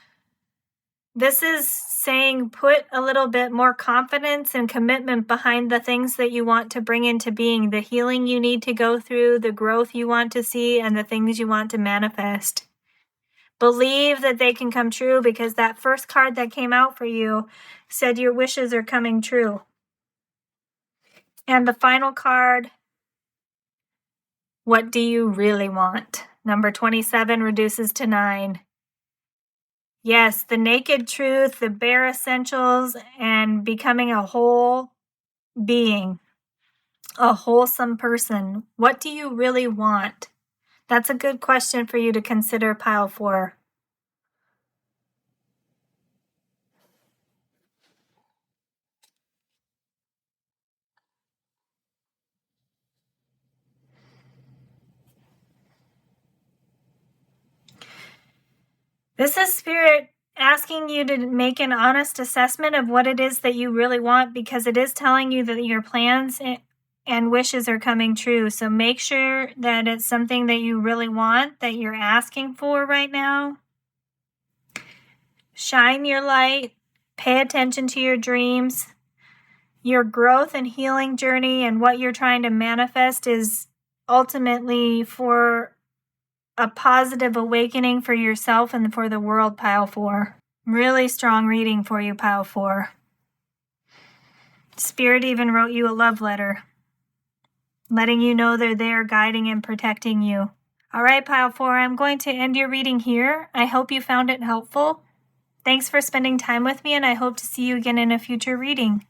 This is saying put a little bit more confidence and commitment behind the things that you want to bring into being, the healing you need to go through, the growth you want to see, and the things you want to manifest. Believe that they can come true, because that first card that came out for you said your wishes are coming true. And the final card, what do you really want? Number 27 reduces to 9. Yes, the naked truth, the bare essentials, and becoming a whole being, a wholesome person. What do you really want? That's a good question for you to consider, pile 4. This is Spirit asking you to make an honest assessment of what it is that you really want, because it is telling you that your plans and wishes are coming true. So make sure that it's something that you really want, that you're asking for right now. Shine your light. Pay attention to your dreams. Your growth and healing journey and what you're trying to manifest is ultimately for a positive awakening for yourself and for the world, pile 4. Really strong reading for you, pile 4. Spirit even wrote you a love letter, letting you know they're there, guiding and protecting you. All right, pile 4, I'm going to end your reading here. I hope you found it helpful. Thanks for spending time with me, and I hope to see you again in a future reading.